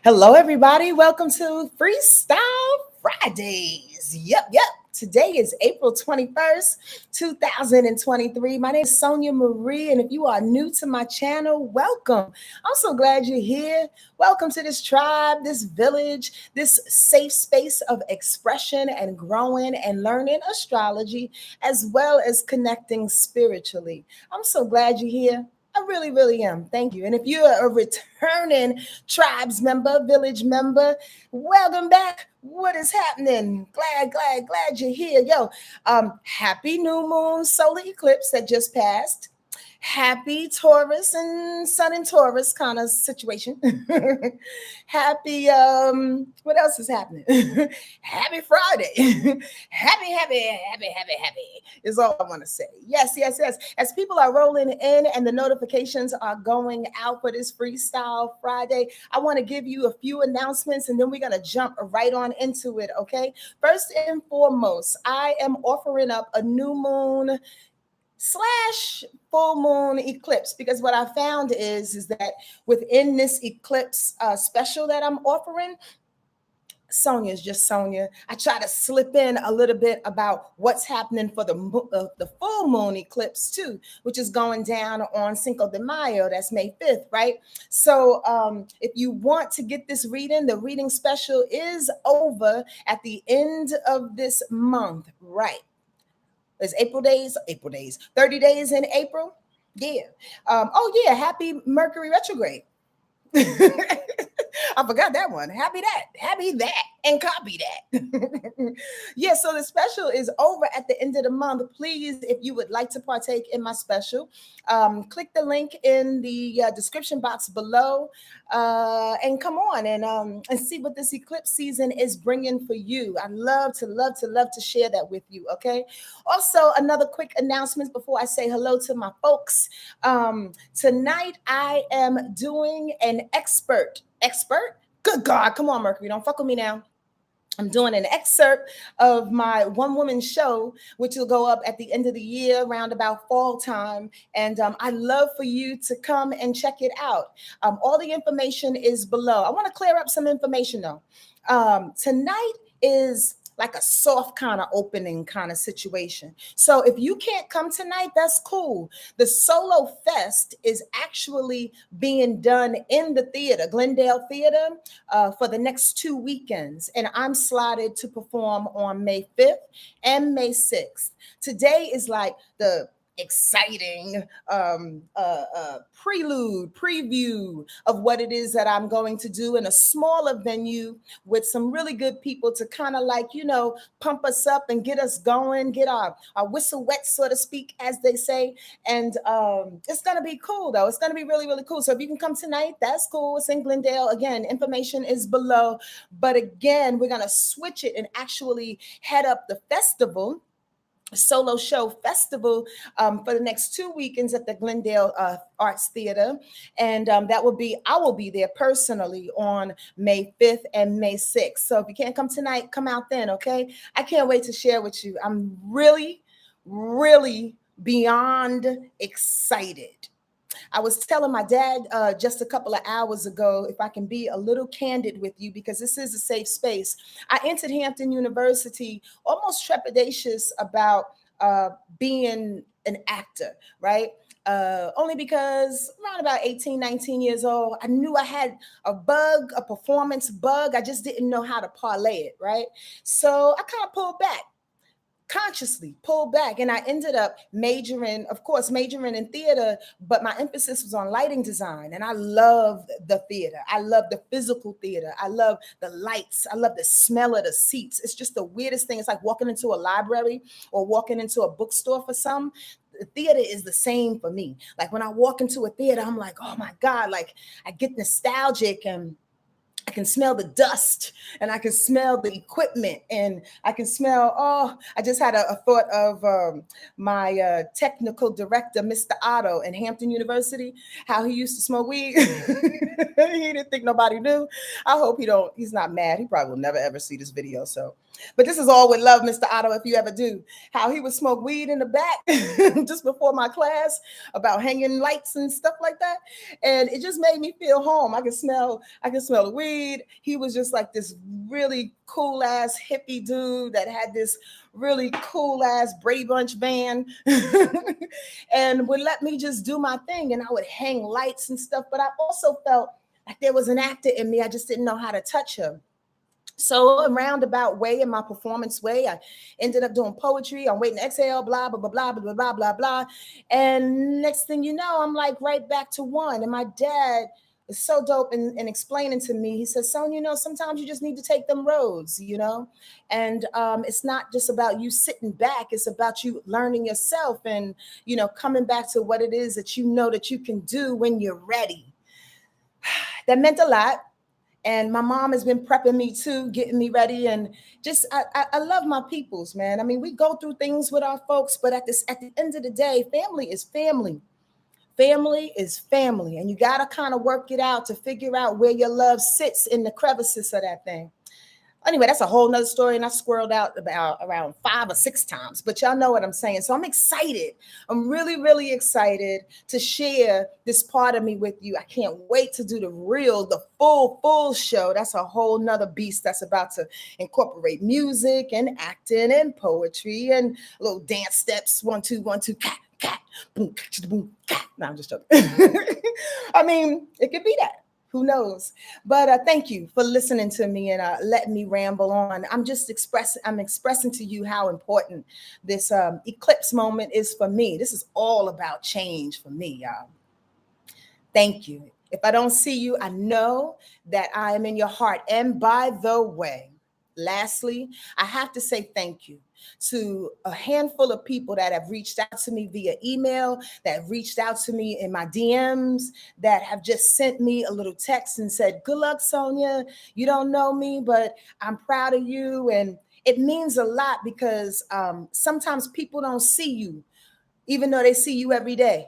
Hello, everybody. Welcome to Freestyle Fridays. Yep. Today is April 21st, 2023. My name is SonjaMarie, and if you are new to my channel, welcome. I'm so glad you're here. Welcome to this tribe, this village, this safe space of expression and growing and learning astrology, as well as connecting spiritually. I'm so glad you're here. I really, really am. Thank you. And if you're a returning tribes member, village member, welcome back. What is happening? Glad you're here. Happy new moon solar eclipse that just passed. Happy Taurus and Sun in Taurus kind of situation. Happy, what else is happening? Happy Friday. Happy is all I want to say. Yes. As people are rolling in and the notifications are going out for this Freestyle Friday, I want to give you a few announcements and then we're going to jump right on into it, okay? First and foremost, I am offering up a new moon / full moon eclipse, because what I found is that within this eclipse special that I'm offering, Sonja is just Sonja. I try to slip in a little bit about what's happening for the full moon eclipse too, which is going down on Cinco de Mayo. That's May 5th, right? So if you want to get this reading, the reading special is over at the end of this month, right? It's April days, 30 days in April. Yeah. Happy Mercury retrograde. I forgot that one. Happy that, and copy that. Yeah, so the special is over at the end of the month. Please, if you would like to partake in my special, click the link in the description box below and come on and see what this eclipse season is bringing for you. I love to share that with you, okay? Also, another quick announcement before I say hello to my folks. Tonight, I am doing an expert. Good God, come on, Mercury, don't fuck with me now. I'm doing an excerpt of my one-woman show, which will go up at the end of the year, around about fall time. And I'd love for you to come and check it out. All the information is below. I want to clear up some information, though. Tonight is like a soft kind of opening kind of situation. So if you can't come tonight, that's cool. The Solo Fest is actually being done in the theater, Glendale Theater, for the next 2 weekends. And I'm slotted to perform on May 5th and May 6th. Today is like the exciting preview of what it is that I'm going to do in a smaller venue with some really good people to kind of like, pump us up and get us going, get our whistle wet, so to speak, as they say. And it's going to be cool, though. It's going to be really, really cool. So if you can come tonight, that's cool. It's in Glendale. Again, information is below. But again, we're going to switch it and actually head up the festival, solo show festival, for the next 2 weekends at the Glendale Arts Theater. And I will be there personally on May 5th and May 6th. So if you can't come tonight, come out then, okay? I can't wait to share with you. I'm really, really beyond excited. I was telling my dad just a couple of hours ago, if I can be a little candid with you, because this is a safe space. I entered Hampton University almost trepidatious about being an actor, right? Only because around about 18, 19 years old, I knew I had a performance bug. I just didn't know how to parlay it, right? So I kind of consciously pulled back, and I ended up majoring in theater, but my emphasis was on lighting design. And I love the theater. I love the physical theater. I love the lights. I love the smell of the seats. It's just the weirdest thing. It's like walking into a library or walking into a bookstore for some. The theater is the same for me. Like when I walk into a theater, I'm like, oh my God, like I get nostalgic, and I can smell the dust, and I can smell the equipment, and I can smell, I just had a thought of my technical director, Mr. Otto in Hampton University, how he used to smoke weed. He didn't think nobody knew. I hope he's not mad. He probably will never ever see this video. But this is all with love, Mr. Otto, if you ever do. How he would smoke weed in the back just before my class about hanging lights and stuff like that. And it just made me feel home. I can smell the weed. Reed, he was just like this really cool ass hippie dude that had this really cool ass Brady Bunch van and would let me just do my thing. And I would hang lights and stuff. But I also felt like there was an actor in me. I just didn't know how to touch him. So a roundabout way, in my performance way, I ended up doing poetry. I'm waiting to exhale, blah, blah, blah, blah, blah, blah, blah, blah. And next thing you know, I'm like right back to one. And my dad is so dope in explaining to me. He says, son, sometimes you just need to take them roads, and it's not just about you sitting back. It's about you learning yourself and, coming back to what it is that that you can do when you're ready. That meant a lot. And my mom has been prepping me too, getting me ready. And just, I love my peoples, man. I mean, we go through things with our folks, but at the end of the day, family is family. Family is family. And you got to kind of work it out to figure out where your love sits in the crevices of that thing. Anyway, that's a whole nother story, and I squirreled out about around 5 or 6 times, but y'all know what I'm saying. So I'm excited. I'm really, really excited to share this part of me with you. I can't wait to do the full show. That's a whole nother beast that's about to incorporate music and acting and poetry and little dance steps. 1, 2, 1, 2, cat, cat, boom, boom, cat. No, I'm just joking. I mean, it could be that. Who knows? But thank you for listening to me and letting me ramble on. I'm expressing to you how important this eclipse moment is for me. This is all about change for me, y'all. Thank you. If I don't see you, I know that I am in your heart. And by the way, lastly, I have to say thank you to a handful of people that have reached out to me via email, that have reached out to me in my DMs, that have just sent me a little text and said, good luck, Sonja. You don't know me, but I'm proud of you. And it means a lot because sometimes people don't see you, even though they see you every day.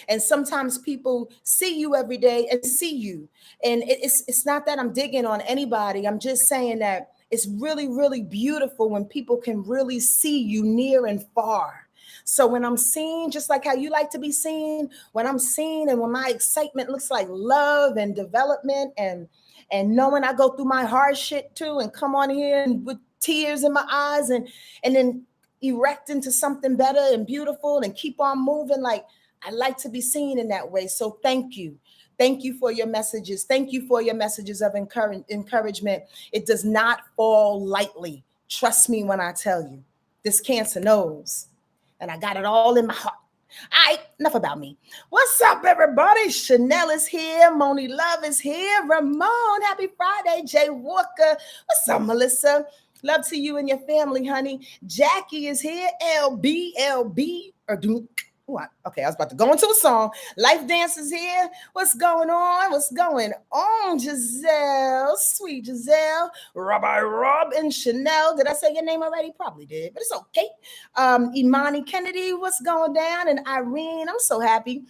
And sometimes people see you every day and see you. And it's not that I'm digging on anybody. I'm just saying that it's really, really beautiful when people can really see you near and far. So when I'm seen, just like how you like to be seen, when I'm seen and when my excitement looks like love and development and knowing I go through my hard shit too and come on here and with tears in my eyes and then erect into something better and beautiful and keep on moving. Like, I like to be seen in that way. So thank you. Thank you for your messages. Thank you for your messages of encouragement. It does not fall lightly. Trust me when I tell you. This Cancer knows. And I got it all in my heart. All right, enough about me. What's up, everybody? Chanel is here. Moni Love is here. Ramon, happy Friday. Jay Walker. What's up, Melissa? Love to you and your family, honey. Jackie is here. LB, okay, I was about to go into a song. Life Dance is here. What's going on? What's going on, Giselle? Sweet Giselle. Rabbi Rob and Chanel. Did I say your name already? Probably did, but it's okay. Imani Kennedy, what's going down? And Irene, I'm so happy.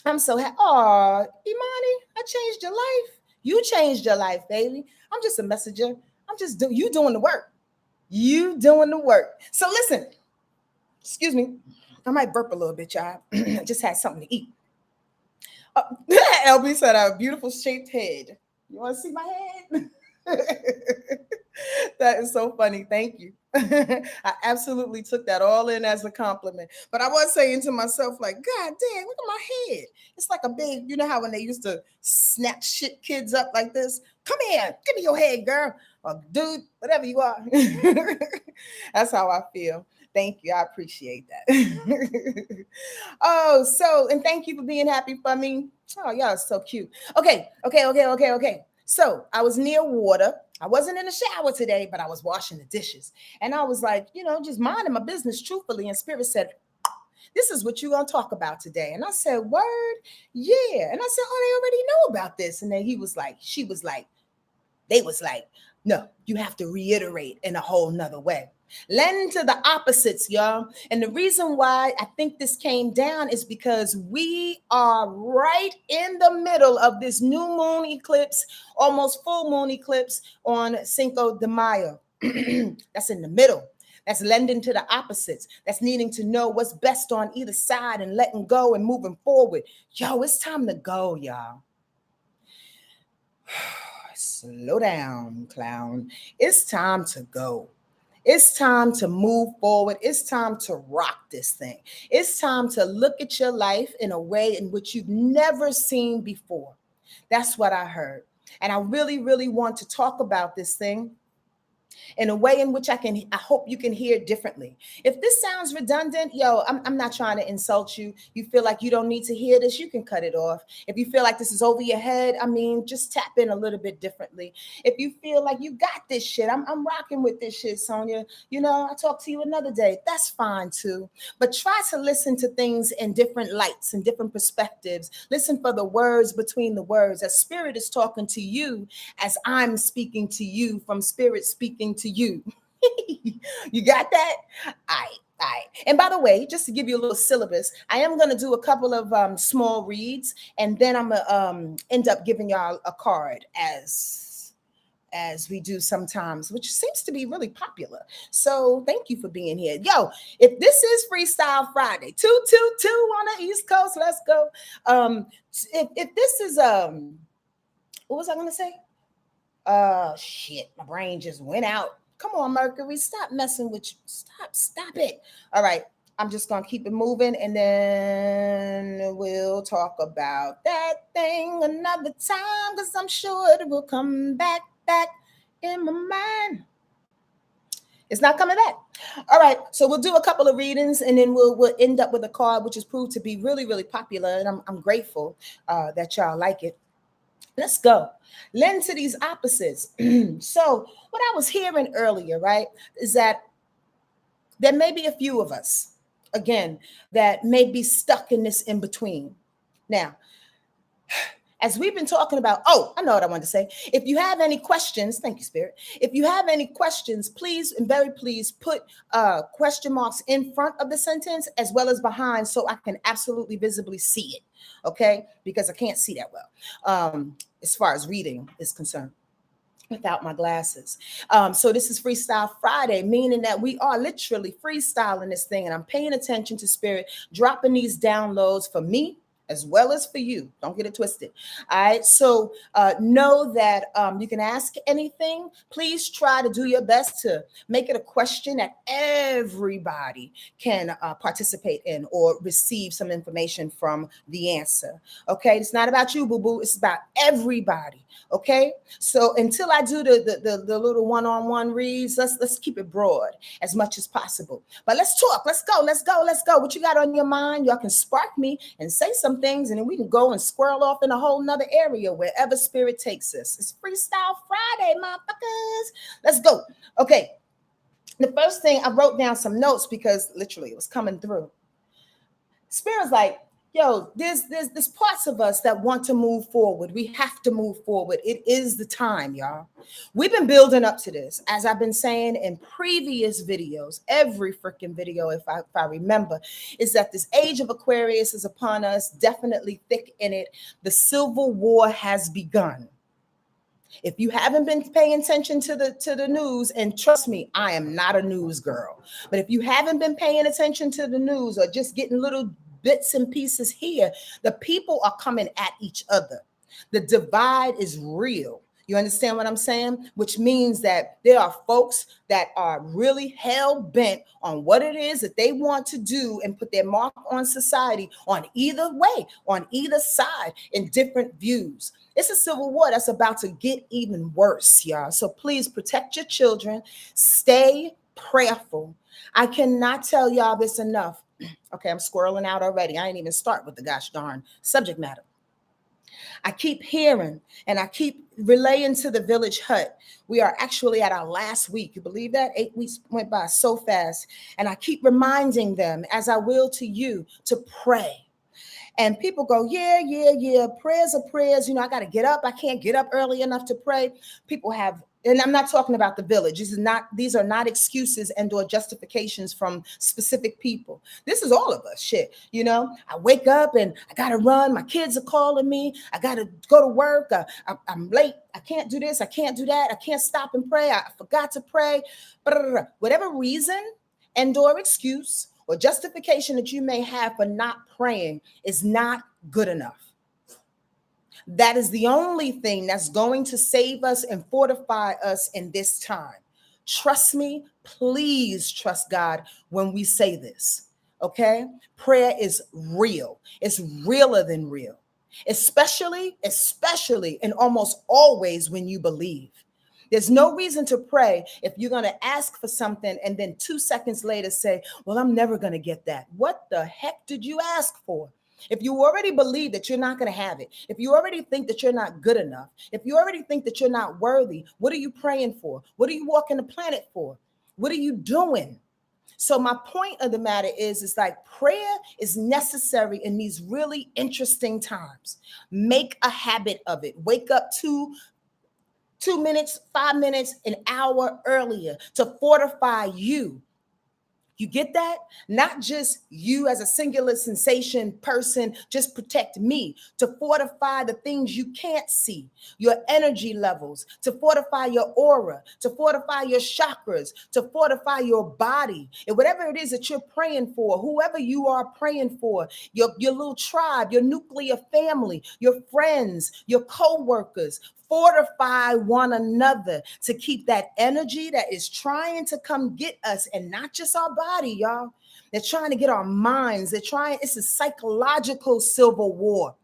Oh, Imani, I changed your life. You changed your life, baby. I'm just a messenger. You doing the work. You doing the work. So listen, excuse me. I might burp a little bit, y'all. I just had something to eat. LB said, a beautiful shaped head. You want to see my head? That is so funny. Thank you. I absolutely took that all in as a compliment. But I was saying to myself, like, God damn, look at my head. It's like a big, you know how when they used to snatch shit kids up like this? Come here, give me your head, girl. Or dude, whatever you are. That's how I feel. Thank you. I appreciate that. And thank you for being happy for me. Oh, y'all are so cute. Okay. So I was near water. I wasn't in the shower today, but I was washing the dishes. And I was like, just minding my business truthfully. And Spirit said, this is what you're going to talk about today. And I said, word? Yeah. And I said, oh, they already know about this. And then they was like, no, you have to reiterate in a whole nother way. Lend to the opposites, y'all. And the reason why I think this came down is because we are right in the middle of this new moon eclipse, almost full moon eclipse on Cinco de Mayo. That's in the middle. That's lending to the opposites. That's needing to know what's best on either side and letting go and moving forward. Yo, it's time to go, y'all. slow down, clown. It's time to go. It's time to move forward. It's time to rock this thing. It's time to look at your life in a way in which you've never seen before. That's what I heard. And I really, really want to talk about this thing in a way in which I hope you can hear it differently. If this sounds redundant, I'm not trying to insult you. You feel like you don't need to hear this, you can cut it off. If you feel like this is over your head, just tap in a little bit differently. If you feel like you got this shit, I'm rocking with this shit, Sonja. I'll talk to you another day. That's fine too. But try to listen to things in different lights and different perspectives. Listen for the words between the words. As Spirit is talking to you, as I'm speaking to you from Spirit speaking to you. You got that? All right. And by the way, just to give you a little syllabus, I am going to do a couple of small reads, and then I'm going to end up giving y'all a card as we do sometimes, which seems to be really popular. So thank you for being here. Yo, if this is Freestyle Friday, 222 on the East Coast, let's go. If this is what was I going to say? Shit, my brain just went out. Come on, Mercury, stop messing with you. Stop it. All right, I'm just gonna keep it moving, and then we'll talk about that thing another time, because I'm sure it will come back in my mind. It's not coming back. All right, so we'll do a couple of readings, and then we'll end up with a card which has proved to be really, really popular, and I'm grateful that y'all like it. Let's go. Lend to these opposites. So what I was hearing earlier, right, is that there may be a few of us, again, that may be stuck in this in between. Now, as we've been talking about, I know what I wanted to say. If you have any questions, thank you, Spirit. If you have any questions, please and very please put question marks in front of the sentence as well as behind, so I can absolutely visibly see it. Okay, because I can't see that well as far as reading is concerned without my glasses. So this is Freestyle Friday, meaning that we are literally freestyling this thing, and I'm paying attention to Spirit, dropping these downloads for me as well as for you. Don't get it twisted. All right. So know that you can ask anything. Please try to do your best to make it a question that everybody can participate in or receive some information from the answer. Okay. It's not about you, boo-boo. It's about everybody. Okay. So until I do the little one-on-one reads, let's keep it broad as much as possible. But let's talk. Let's go. What you got on your mind? Y'all can spark me and say some things, and then we can go and squirrel off in a whole nother area wherever Spirit takes us. It's Freestyle Friday, motherfuckers. Let's go. Okay. The first thing, I wrote down some notes because literally it was coming through. Spirit's like, yo, there's parts of us that want to move forward. We have to move forward. It is the time, y'all. We've been building up to this, as I've been saying in previous videos, every freaking video, if I remember, is that this age of Aquarius is upon us, definitely thick in it. The Civil War has begun. If you haven't been paying attention to the news, and trust me, I am not a news girl, but if you haven't been paying attention to the news or just getting little bits and pieces here, the people are coming at each other. The divide is real. You understand what I'm saying? Which means that there are folks that are really hell-bent on what it is that they want to do and put their mark on society on either way, on either side, in different views. It's a civil war that's about to get even worse, y'all. So please protect your children. Stay prayerful. I cannot tell y'all this enough. Okay, I'm squirreling out already. I ain't even start with the gosh darn subject matter. I keep hearing and I keep relaying to the village hut. We are actually at our last week. You believe that? 8 weeks went by so fast. And I keep reminding them, as I will to you, to pray. And people go, yeah. Prayers are prayers. I got to get up. I can't get up early enough to pray. People have, and I'm not talking about the village. These are not excuses and or justifications from specific people. This is all of us. Shit. I wake up and I got to run. My kids are calling me. I got to go to work. I'm late. I can't do this. I can't do that. I can't stop and pray. I forgot to pray. Whatever reason and or excuse or justification that you may have for not praying is not good enough. That is the only thing that's going to save us and fortify us in this time. Trust me, please trust God when we say this. Okay? Prayer is real. It's realer than real. Especially and almost always when you believe. There's no reason to pray if you're going to ask for something and then 2 seconds later say, well, I'm never going to get that. What the heck did you ask for? If you already believe that you're not going to have it, if you already think that you're not good enough, if you already think that you're not worthy, what are you praying for? What are you walking the planet for? What are you doing? So my point of the matter is like prayer is necessary in these really interesting times. Make a habit of it. Wake up 2 minutes, 5 minutes, an hour earlier to fortify you. You get that? Not just you as a singular sensation person, just protect me, to fortify the things you can't see, your energy levels, to fortify your aura, to fortify your chakras, to fortify your body. And whatever it is that you're praying for, whoever you are praying for, your little tribe, your nuclear family, your friends, your co-workers, fortify one another to keep that energy that is trying to come get us, and not just our body, y'all. They're trying to get our minds. It's a psychological civil war.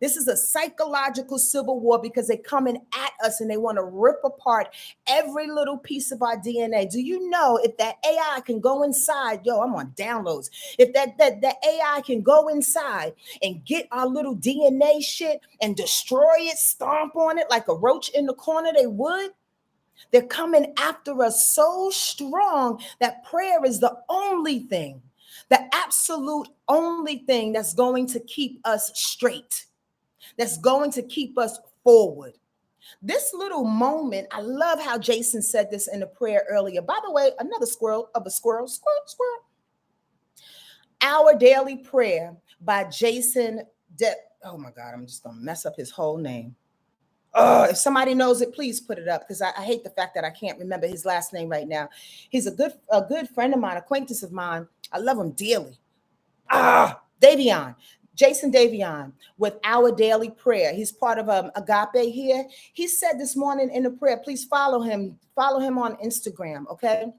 This is a psychological civil war because they're coming at us and they want to rip apart every little piece of our DNA. Do you know if that AI can go inside? Yo, I'm on downloads. If that AI can go inside and get our little DNA shit and destroy it, stomp on it like a roach in the corner, they would. They're coming after us so strong that prayer is the only thing, the absolute only thing that's going to keep us straight, that's going to keep us forward. This little moment, I love how Jason said this in the prayer earlier. By the way, another squirrel. Our Daily Prayer by Jason. Oh my God, I'm just going to mess up his whole name. If somebody knows it, please put it up because I hate the fact that I can't remember his last name right now. He's a good friend of mine, acquaintance of mine. I love him dearly. Davion. Jason Davion with Our Daily Prayer. He's part of Agape here. He said this morning in the prayer, please follow him. Follow him on Instagram, okay?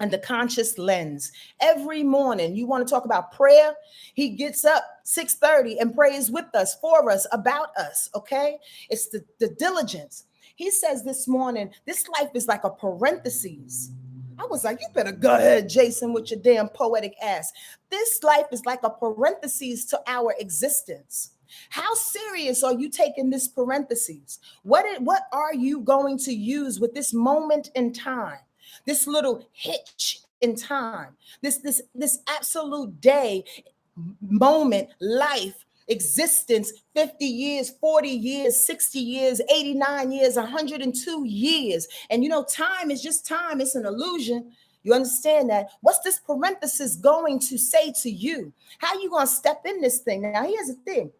And the conscious lens. Every morning, you want to talk about prayer? He gets up 6:30 and prays with us, for us, about us, okay? It's the diligence. He says this morning, this life is like a parenthesis. I was like, you better go ahead, Jason, with your damn poetic ass. This life is like a parenthesis to our existence. How serious are you taking this parenthesis? What are you going to use with this moment in time? This little hitch in time, this absolute day, moment, life, existence, 50 years, 40 years, 60 years, 89 years, 102 years. And you know, time is just time. It's an illusion. You understand that? What's this parenthesis going to say to you? How are you going to step in this thing? Now, here's the thing.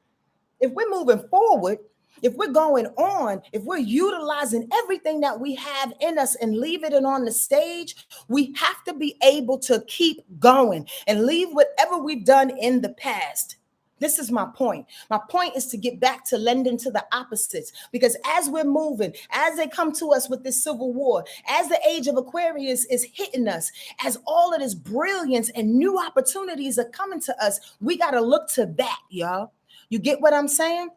If we're moving forward, if we're going on, if we're utilizing everything that we have in us and leave it on the stage, we have to be able to keep going and leave whatever we've done in the past. This is my point. My point is to get back to lending to the opposites, because as we're moving, as they come to us with this civil war, as the age of Aquarius is hitting us, as all of this brilliance and new opportunities are coming to us, we got to look to that, y'all. You get what I'm saying?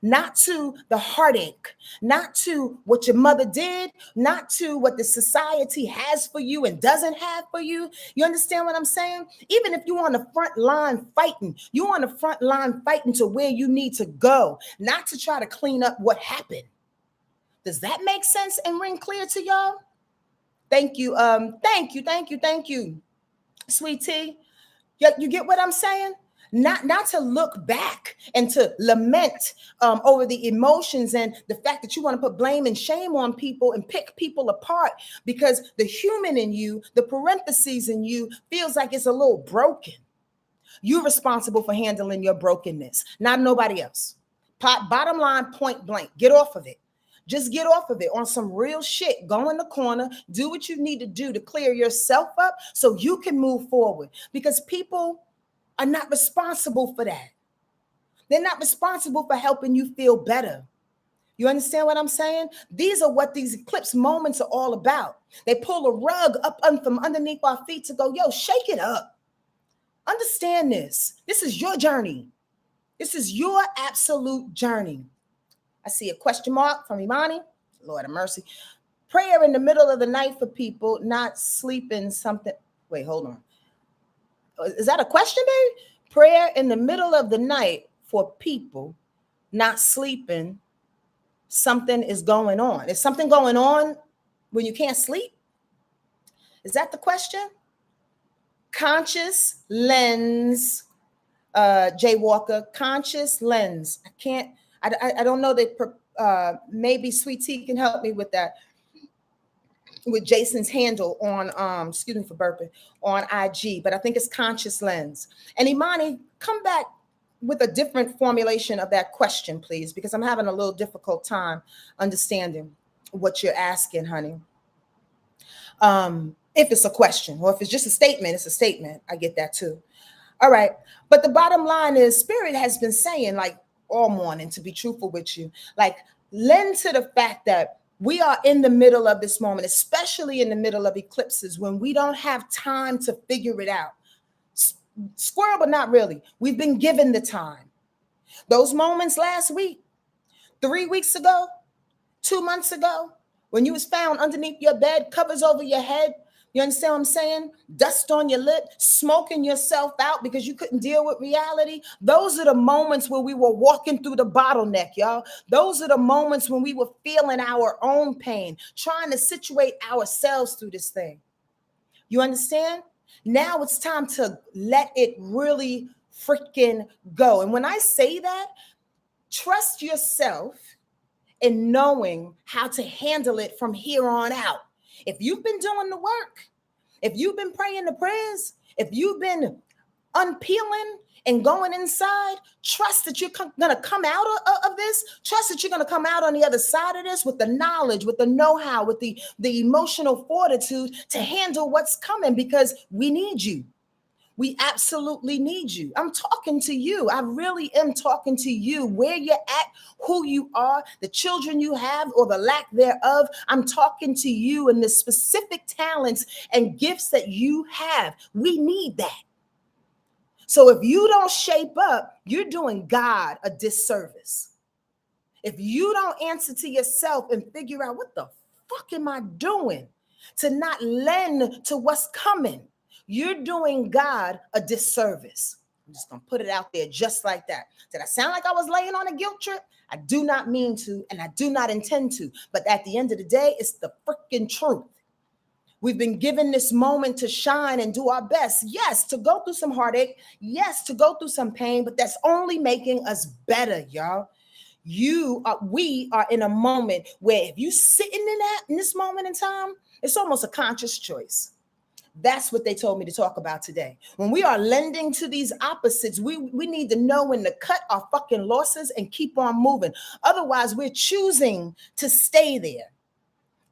Not to the heartache, not to what your mother did, not to what the society has for you and doesn't have for you. You understand what I'm saying? Even if you're on the front line fighting, you're on the front line fighting to where you need to go, not to try to clean up what happened. Does that make sense and ring clear to y'all? Thank you. Thank you, Sweet Tea. You get what I'm saying? Not to look back and to lament over the emotions and the fact that you want to put blame and shame on people and pick people apart because the human in you, the parentheses in you, feels like it's a little broken. You're responsible for handling your brokenness, not nobody else. Bottom line, point blank, get off of it. Just get off of it on some real shit. Go in the corner, do what you need to do to clear yourself up so you can move forward, because people are not responsible for that. They're not responsible for helping you feel better. You understand what I'm saying? These are what these eclipse moments are all about. They pull a rug up from underneath our feet to go, yo, shake it up. Understand this. This is your journey. This is your absolute journey. I see a question mark from Imani. Lord have mercy. Prayer in the middle of the night for people not sleeping something. Wait, hold on. Is that a question, babe? Prayer in the middle of the night for people not sleeping. Something is going on. Is something going on when you can't sleep? Is that the question? Conscious lens, Jay Walker. Conscious lens. I don't know that. Maybe Sweet Tea can help me with that. With Jason's handle on, excuse me for burping, on IG, but I think it's conscious lens. And Imani, come back with a different formulation of that question, please, because I'm having a little difficult time understanding what you're asking, honey. If it's a question, or if it's just a statement, it's a statement. I get that too. All right. But the bottom line is Spirit has been saying, like, all morning, to be truthful with you, like, lend to the fact that we are in the middle of this moment, especially in the middle of eclipses, when we don't have time to figure it out. Squirrel, but not really. We've been given the time. Those moments last week, 3 weeks ago, 2 months ago, when you was found underneath your bed, covers over your head, you understand what I'm saying? Dust on your lip, smoking yourself out because you couldn't deal with reality. Those are the moments where we were walking through the bottleneck, y'all. Those are the moments when we were feeling our own pain, trying to situate ourselves through this thing. You understand? Now it's time to let it really freaking go. And when I say that, trust yourself in knowing how to handle it from here on out. If you've been doing the work, if you've been praying the prayers, if you've been unpeeling and going inside, trust that you're going to come out of this. Trust that you're going to come out on the other side of this with the knowledge, with the know-how, with the emotional fortitude to handle what's coming, because we need you. We absolutely need you. I'm talking to you. I really am talking to you. Where you're at, who you are, the children you have or the lack thereof. I'm talking to you and the specific talents and gifts that you have. We need that. So if you don't shape up, you're doing God a disservice. If you don't answer to yourself and figure out what the fuck am I doing to not lend to what's coming, you're doing God a disservice. I'm just going to put it out there just like that. Did I sound like I was laying on a guilt trip? I do not mean to, and I do not intend to. But at the end of the day, it's the freaking truth. We've been given this moment to shine and do our best. Yes, to go through some heartache. Yes, to go through some pain, but that's only making us better, y'all. We are in a moment where if you sitting in this moment in time, it's almost a conscious choice. That's what they told me to talk about today. When we are lending to these opposites, we need to know when to cut our fucking losses and keep on moving. Otherwise, we're choosing to stay there.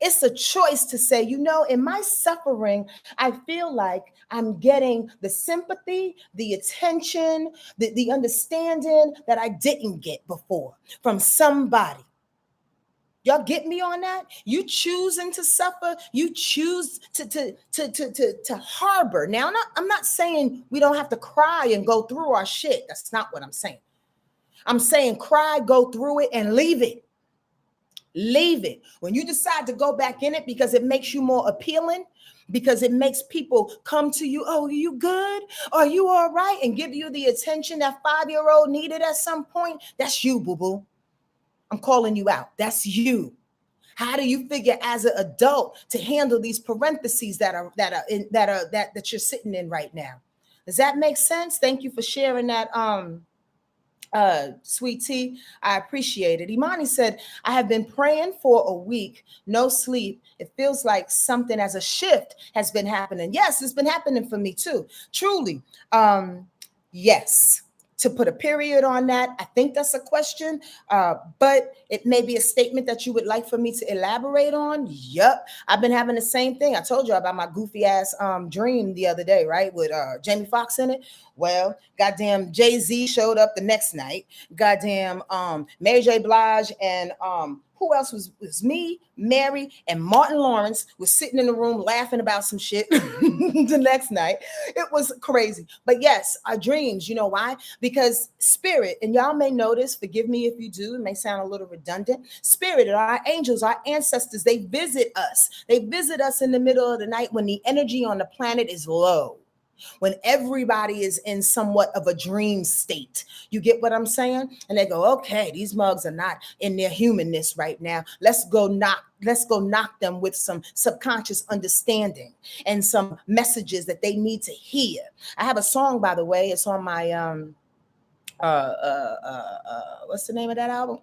It's a choice to say, you know, in my suffering, I feel like I'm getting the sympathy, the attention, the understanding that I didn't get before from somebody. Y'all get me on that? You choosing to suffer, you choose to harbor. Now, I'm not saying we don't have to cry and go through our shit. That's not what I'm saying. I'm saying cry, go through it, and leave it. Leave it. When you decide to go back in it because it makes you more appealing, because it makes people come to you, oh, are you good? Are you all right? And give you the attention that 5-year-old needed at some point. That's you, boo-boo. I'm calling you out. That's you. How do you figure as an adult to handle these parentheses that you're sitting in right now? Does that make sense? Thank you for sharing that, Sweet Tea. I appreciate it. Imani said, I have been praying for a week, no sleep. It feels like something as a shift has been happening. Yes, it's been happening for me too. Truly. Yes. to put a period on that. I think that's a question, but it may be a statement that you would like for me to elaborate on. Yup, I've been having the same thing. I told you about my goofy ass dream the other day, right, with Jamie Foxx in it. Well, goddamn, Jay-Z showed up the next night. Goddamn, Mary J. Blige and who else was me, Mary, and Martin Lawrence was sitting in the room laughing about some shit the next night. It was crazy. But yes, our dreams, you know why? Because spirit, and y'all may notice, forgive me if you do, it may sound a little redundant. Spirit, our angels, our ancestors, they visit us. They visit us in the middle of the night when the energy on the planet is low, when everybody is in somewhat of a dream state. You get what I'm saying? And they go, okay, these mugs are not in their humanness right now. Let's go knock them with some subconscious understanding and some messages that they need to hear. I have a song, by the way. It's on my what's the name of that album?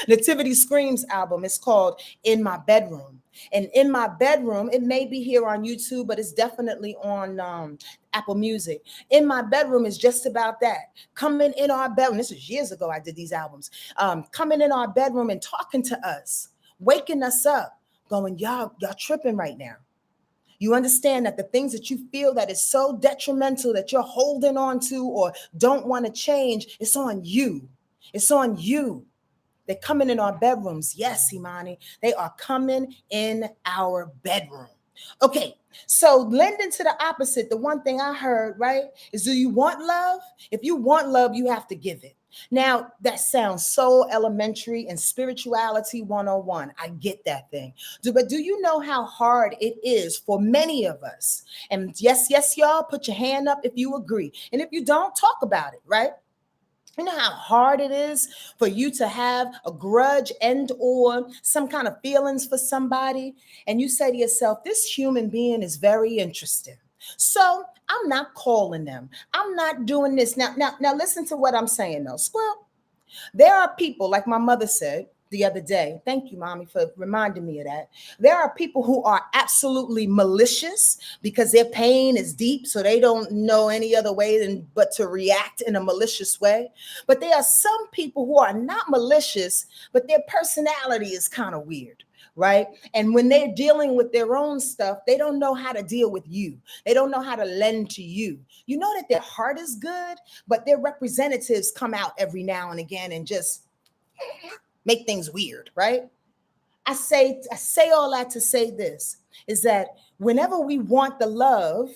Nativity Screams album. It's called In My Bedroom. And In My Bedroom, it may be here on YouTube, but it's definitely on Apple Music. In My Bedroom is just about that. Coming in our bedroom. This was years ago I did these albums. Coming in our bedroom and talking to us, waking us up, going, y'all tripping right now. You understand that the things that you feel that is so detrimental that you're holding on to or don't want to change, it's on you. It's on you. They're coming in our bedrooms. Yes, Imani, they are coming in our bedroom. Okay, so lending to the opposite, the one thing I heard, right, is do you want love? If you want love, you have to give it. Now, that sounds so elementary and spirituality 101. I get that thing. But do you know how hard it is for many of us? And yes, y'all, put your hand up if you agree. And if you don't, talk about it, right? You know how hard it is for you to have a grudge and or some kind of feelings for somebody, and you say to yourself, this human being is very interesting, so I'm not calling them, I'm not doing this. Now listen to what I'm saying though, squirrel. There are people, like my mother said the other day, thank you, mommy, for reminding me of that. There are people who are absolutely malicious because their pain is deep, so they don't know any other way than but to react in a malicious way. But there are some people who are not malicious, but their personality is kind of weird. Right. And when they're dealing with their own stuff, they don't know how to deal with you. They don't know how to lend to you. You know that their heart is good, but their representatives come out every now and again and just make things weird. Right. I say all that to say this is that whenever we want the love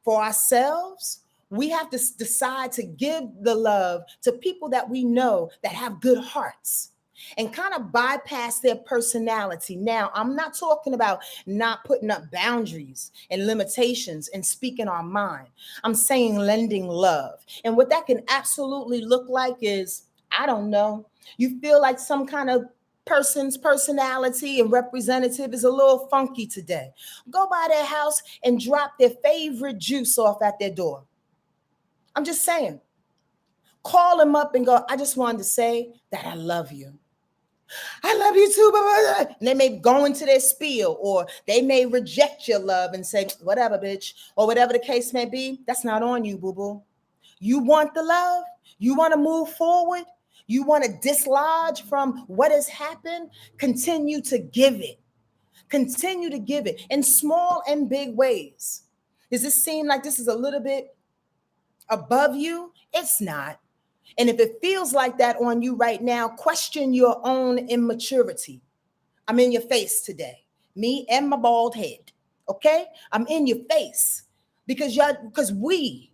for ourselves, we have to decide to give the love to people that we know that have good hearts and kind of bypass their personality. Now, I'm not talking about not putting up boundaries and limitations and speaking our mind. I'm saying lending love. And what that can absolutely look like is, I don't know, you feel like some kind of person's personality and representative is a little funky today. Go by their house and drop their favorite juice off at their door. I'm just saying. Call them up and go, I just wanted to say that I love you. I love you too. And they may go into their spiel, or they may reject your love and say, whatever, bitch, or whatever the case may be. That's not on you, boo-boo. You want the love? You want to move forward? You want to dislodge from what has happened? Continue to give it. Continue to give it in small and big ways. Does this seem like this is a little bit above you? It's not. And if it feels like that on you right now, question your own immaturity. I'm in your face today, me and my bald head. Okay, I'm in your face because we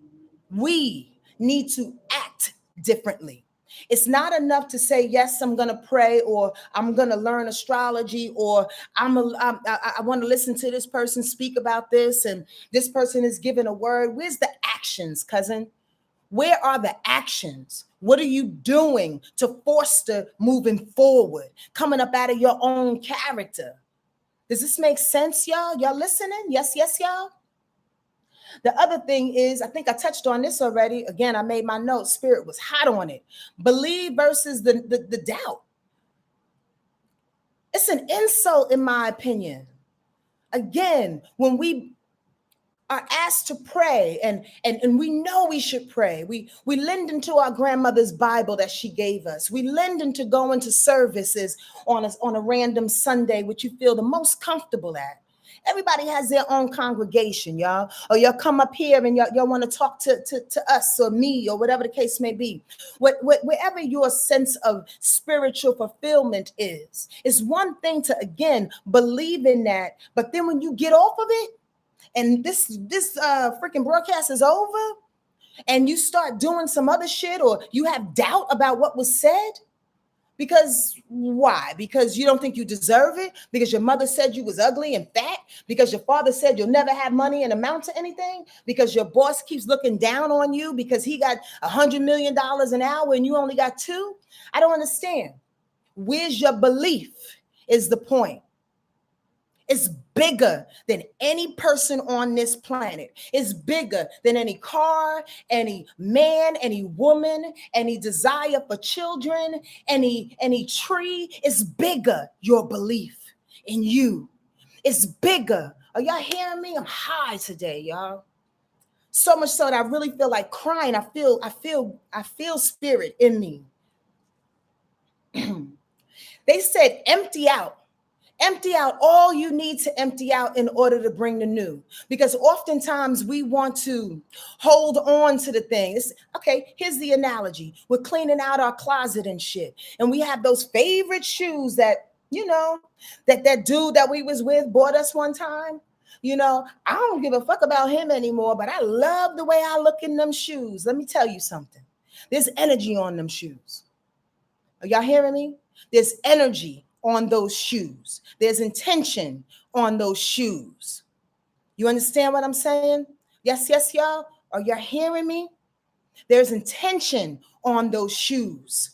need to act differently. It's not enough to say, yes, I'm going to pray, or I'm going to learn astrology, or I want to listen to this person speak about this, and this person is giving a word. Where's the actions, cousin? Where are the actions? What are you doing to foster moving forward, coming up out of your own character? Does this make sense, y'all? Y'all listening? Yes, y'all? The other thing is, I think I touched on this already. Again, I made my notes. Spirit was hot on it. Believe versus the doubt. It's an insult, in my opinion. Again, when we are asked to pray, and we know we should pray. We lend into our grandmother's Bible that she gave us. We lend into going to services on a random Sunday, which you feel the most comfortable at. Everybody has their own congregation, y'all. Or y'all come up here and y'all want to talk to us or me or whatever the case may be. Wherever your sense of spiritual fulfillment is one thing to, again, believe in that. But then when you get off of it, and this freaking broadcast is over, and you start doing some other shit, or you have doubt about what was said, because why? Because you don't think you deserve it? Because your mother said you was ugly and fat? Because your father said you'll never have money and amount to anything? Because your boss keeps looking down on you because he got $100 million an hour and you only got two? I don't understand. Where's your belief is the point. It's bigger than any person on this planet. It's bigger than any car, any man, any woman, any desire for children, any tree. It's bigger, your belief in you. It's bigger. Are y'all hearing me? I'm high today, y'all. So much so that I really feel like crying. I feel spirit in me. They said empty out. Empty out all you need to empty out in order to bring the new. Because oftentimes we want to hold on to the thing. Okay, here's the analogy. We're cleaning out our closet and shit. And we have those favorite shoes that, that dude that we was with bought us one time. I don't give a fuck about him anymore, but I love the way I look in them shoes. Let me tell you something. There's energy on them shoes. Are y'all hearing me? There's energy on those shoes. There's intention on those shoes. You understand what I'm saying? Yes, y'all. Are y'all hearing me? There's intention on those shoes,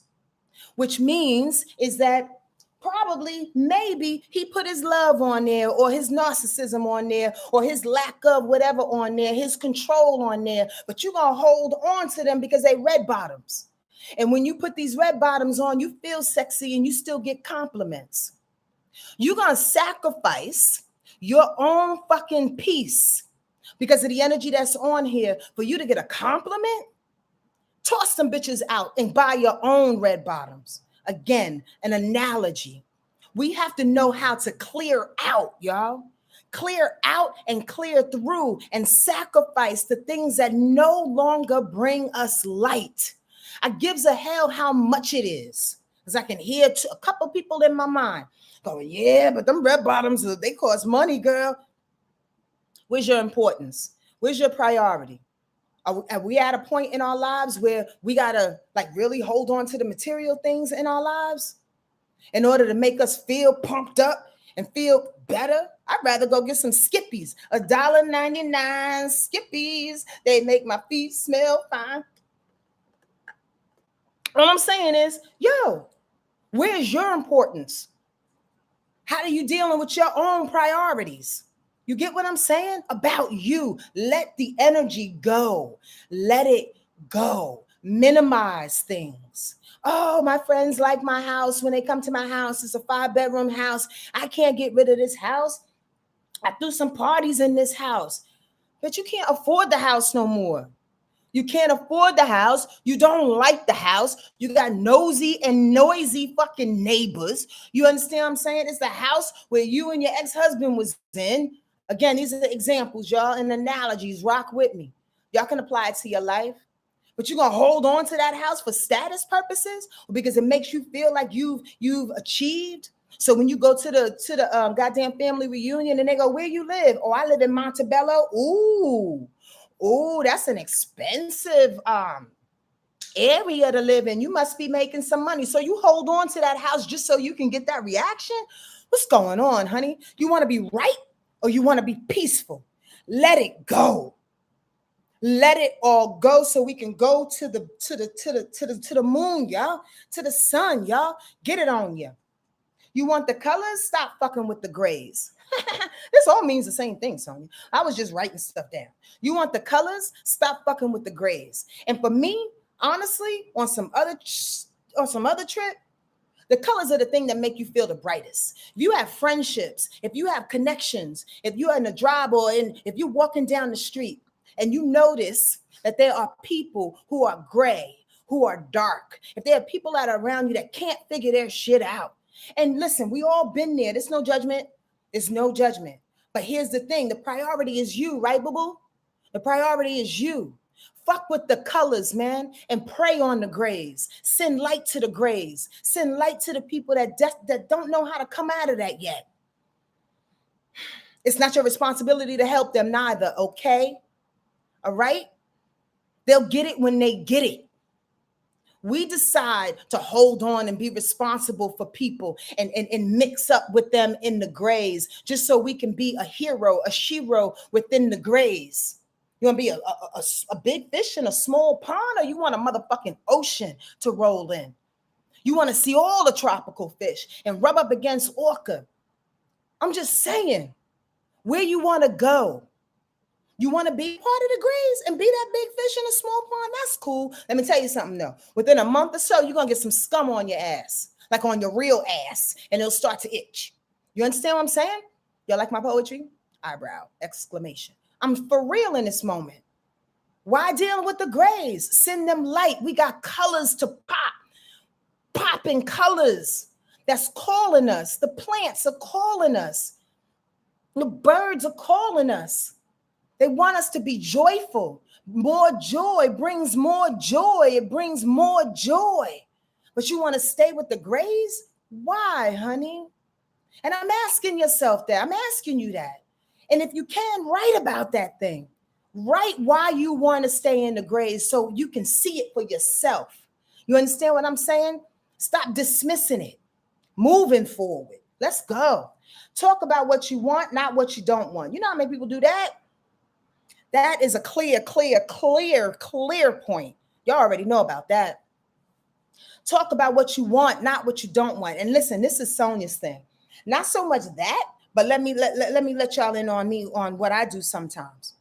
which means is that probably, maybe he put his love on there, or his narcissism on there, or his lack of whatever on there, his control on there, but you're going to hold on to them because they red bottoms. And when you put these red bottoms on, you feel sexy and you still get compliments. You're going to sacrifice your own fucking peace because of the energy that's on here for you to get a compliment? Toss some bitches out and buy your own red bottoms. Again, an analogy. We have to know how to clear out, y'all. Clear out and clear through and sacrifice the things that no longer bring us light. I gives a hell how much it is. Because I can hear a couple people in my mind going, yeah, but them red bottoms, they cost money, girl. Where's your importance? Where's your priority? Are we at a point in our lives where we got to really hold on to the material things in our lives in order to make us feel pumped up and feel better? I'd rather go get some Skippies, $1.99 Skippies. They make my feet smell fine. All I'm saying is, where's your importance? How are you dealing with your own priorities? You get what I'm saying? About you. Let the energy go. Let it go. Minimize things. Oh, my friends like my house. When they come to my house, it's a 5-bedroom house. I can't get rid of this house. I threw some parties in this house. But you can't afford the house no more. You can't afford the house. You don't like the house. You got nosy and noisy fucking neighbors. You understand what I'm saying? It's the house where you and your ex-husband was in. Again, these are the examples, y'all, and analogies. Rock with me. Y'all can apply it to your life. But you're going to hold on to that house for status purposes because it makes you feel like you've achieved. So when you go to the goddamn family reunion and they go, where you live? Oh, I live in Montebello. Ooh, that's an expensive area to live in. You must be making some money. So you hold on to that house just so you can get that reaction? What's going on, honey? You want to be right or you want to be peaceful? Let it go. Let it all go so we can go to the moon, y'all, to the sun, y'all. Get it on you. You want the colors? Stop fucking with the grays. This all means the same thing, Sonya. I was just writing stuff down. You want the colors? Stop fucking with the grays. And for me, honestly, on some other trip, The colors are the thing that make you feel the brightest. If you have friendships, if you have connections, if you're in a job or if you're walking down the street and you notice that there are people who are gray, who are dark, if there are people that are around you that can't figure their shit out. And listen, we all been there. There's no judgment. There's no judgment. But here's the thing. The priority is you, right, boo-boo? The priority is you. Fuck with the colors, man, and pray on the grays. Send light to the grays. Send light to the people that don't know how to come out of that yet. It's not your responsibility to help them neither, okay? All right? They'll get it when they get it. We decide to hold on and be responsible for people and mix up with them in the grays just so we can be a hero, a shero within the grays. You want to be a big fish in a small pond, or you want a motherfucking ocean to roll in? You want to see all the tropical fish and rub up against orca. I'm just saying, where you want to go. You want to be part of the grays and be that big fish in a small pond? That's cool. Let me tell you something though. Within a month or so, you're going to get some scum on your ass, like on your real ass, and it'll start to itch. You understand what I'm saying? Y'all like my poetry? Eyebrow, exclamation. I'm for real in this moment. Why deal with the grays? Send them light. We got colors to pop. Popping colors. That's calling us. The plants are calling us. The birds are calling us. They want us to be joyful. More joy brings more joy. It brings more joy. But you want to stay with the grays? Why, honey? And I'm asking yourself that. I'm asking you that. And if you can, write about that thing. Write why you want to stay in the grays so you can see it for yourself. You understand what I'm saying? Stop dismissing it. Moving forward. Let's go. Talk about what you want, not what you don't want. You know how many people do that? That is a clear point. Y'all already know about that. Talk about what you want, not what you don't want. And listen, this is Sonja's thing. Not so much that, but let me let y'all in on me on what I do sometimes.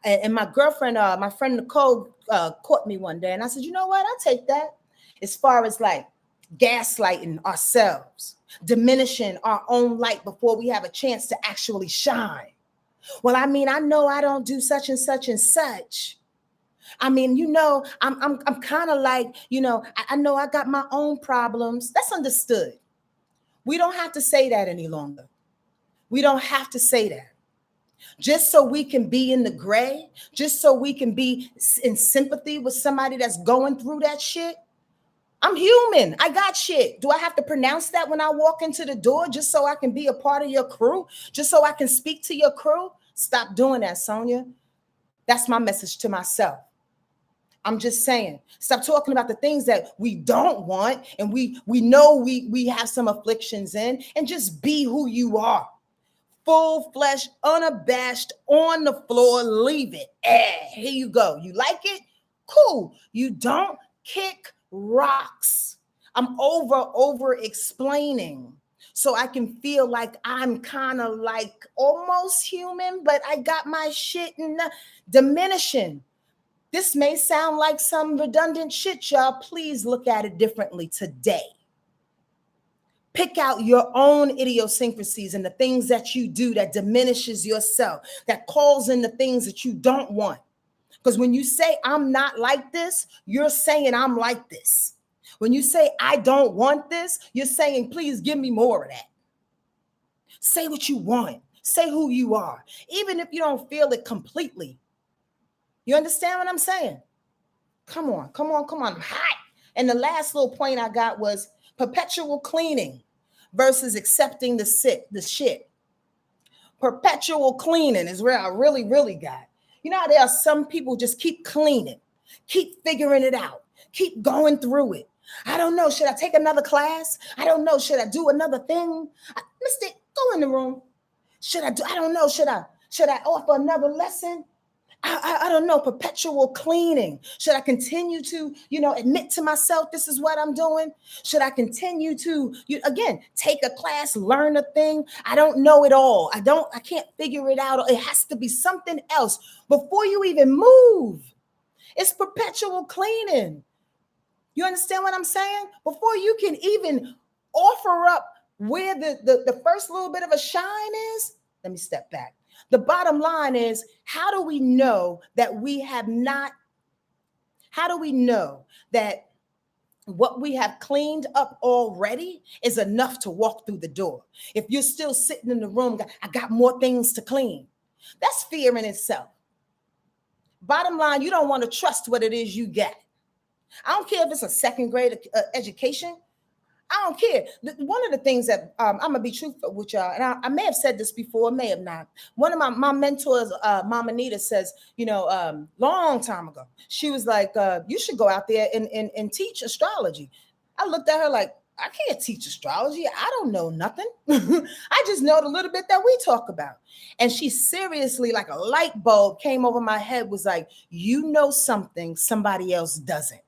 And my girlfriend, my friend Nicole, caught me one day, and I said, you know what? I'll take that. As far as like gaslighting ourselves, diminishing our own light before we have a chance to actually shine. Well, I mean, I know I don't do such and such and such. I mean, you know, I'm kind of like, you know, I know I got my own problems. That's understood. We don't have to say that any longer. We don't have to say that. Just so we can be in the gray, just so we can be in sympathy with somebody that's going through that shit. I'm human. I got shit. Do I have to pronounce that when I walk into the door just so I can be a part of your crew? Just so I can speak to your crew? Stop doing that, Sonja. That's my message to myself. I'm just saying, stop talking about the things that we don't want and we know we have some afflictions in, and just be who you are. Full flesh, unabashed, on the floor, leave it. Here you go. You like it? Cool. You don't? Kick rocks. I'm over explaining so I can feel like I'm kind of like almost human, but I got my shit and diminishing. This may sound like some redundant shit, y'all. Please look at it differently today. Pick out your own idiosyncrasies and the things that you do that diminishes yourself, that calls in the things that you don't want. Because when you say I'm not like this, you're saying I'm like this. When you say I don't want this, you're saying please give me more of that. Say what you want. Say who you are, even if you don't feel it completely. You understand what I'm saying? Come on. I'm hot. And the last little point I got was perpetual cleaning versus accepting the shit. Perpetual cleaning is where I really got. You know how there are some people just keep cleaning, keep figuring it out, keep going through it. I don't know. Should I take another class? I don't know. Should I do another thing? Mister, go in the room. I don't know. Should I offer another lesson? I don't know. Perpetual cleaning. Should I continue to, admit to myself this is what I'm doing? Should I continue to, again, take a class, learn a thing? I don't know it all. I can't figure it out. It has to be something else before you even move. It's perpetual cleaning. You understand what I'm saying? Before you can even offer up where the first little bit of a shine is. Let me step back. The bottom line is, how do we know that we have not, how do we know that what we have cleaned up already is enough to walk through the door? If you're still sitting in the room, I got more things to clean. That's fear in itself. Bottom line, you don't want to trust what it is you get. I don't care if it's a second grade education. I don't care. One of the things that I'm going to be truthful with y'all, and I may have said this before, may have not. One of my mentors, Mama Anita, says, long time ago, she was like, you should go out there and teach astrology. I looked at her like, I can't teach astrology. I don't know nothing. I just know the little bit that we talk about. And she seriously, like a light bulb came over my head, was like, you know something somebody else doesn't.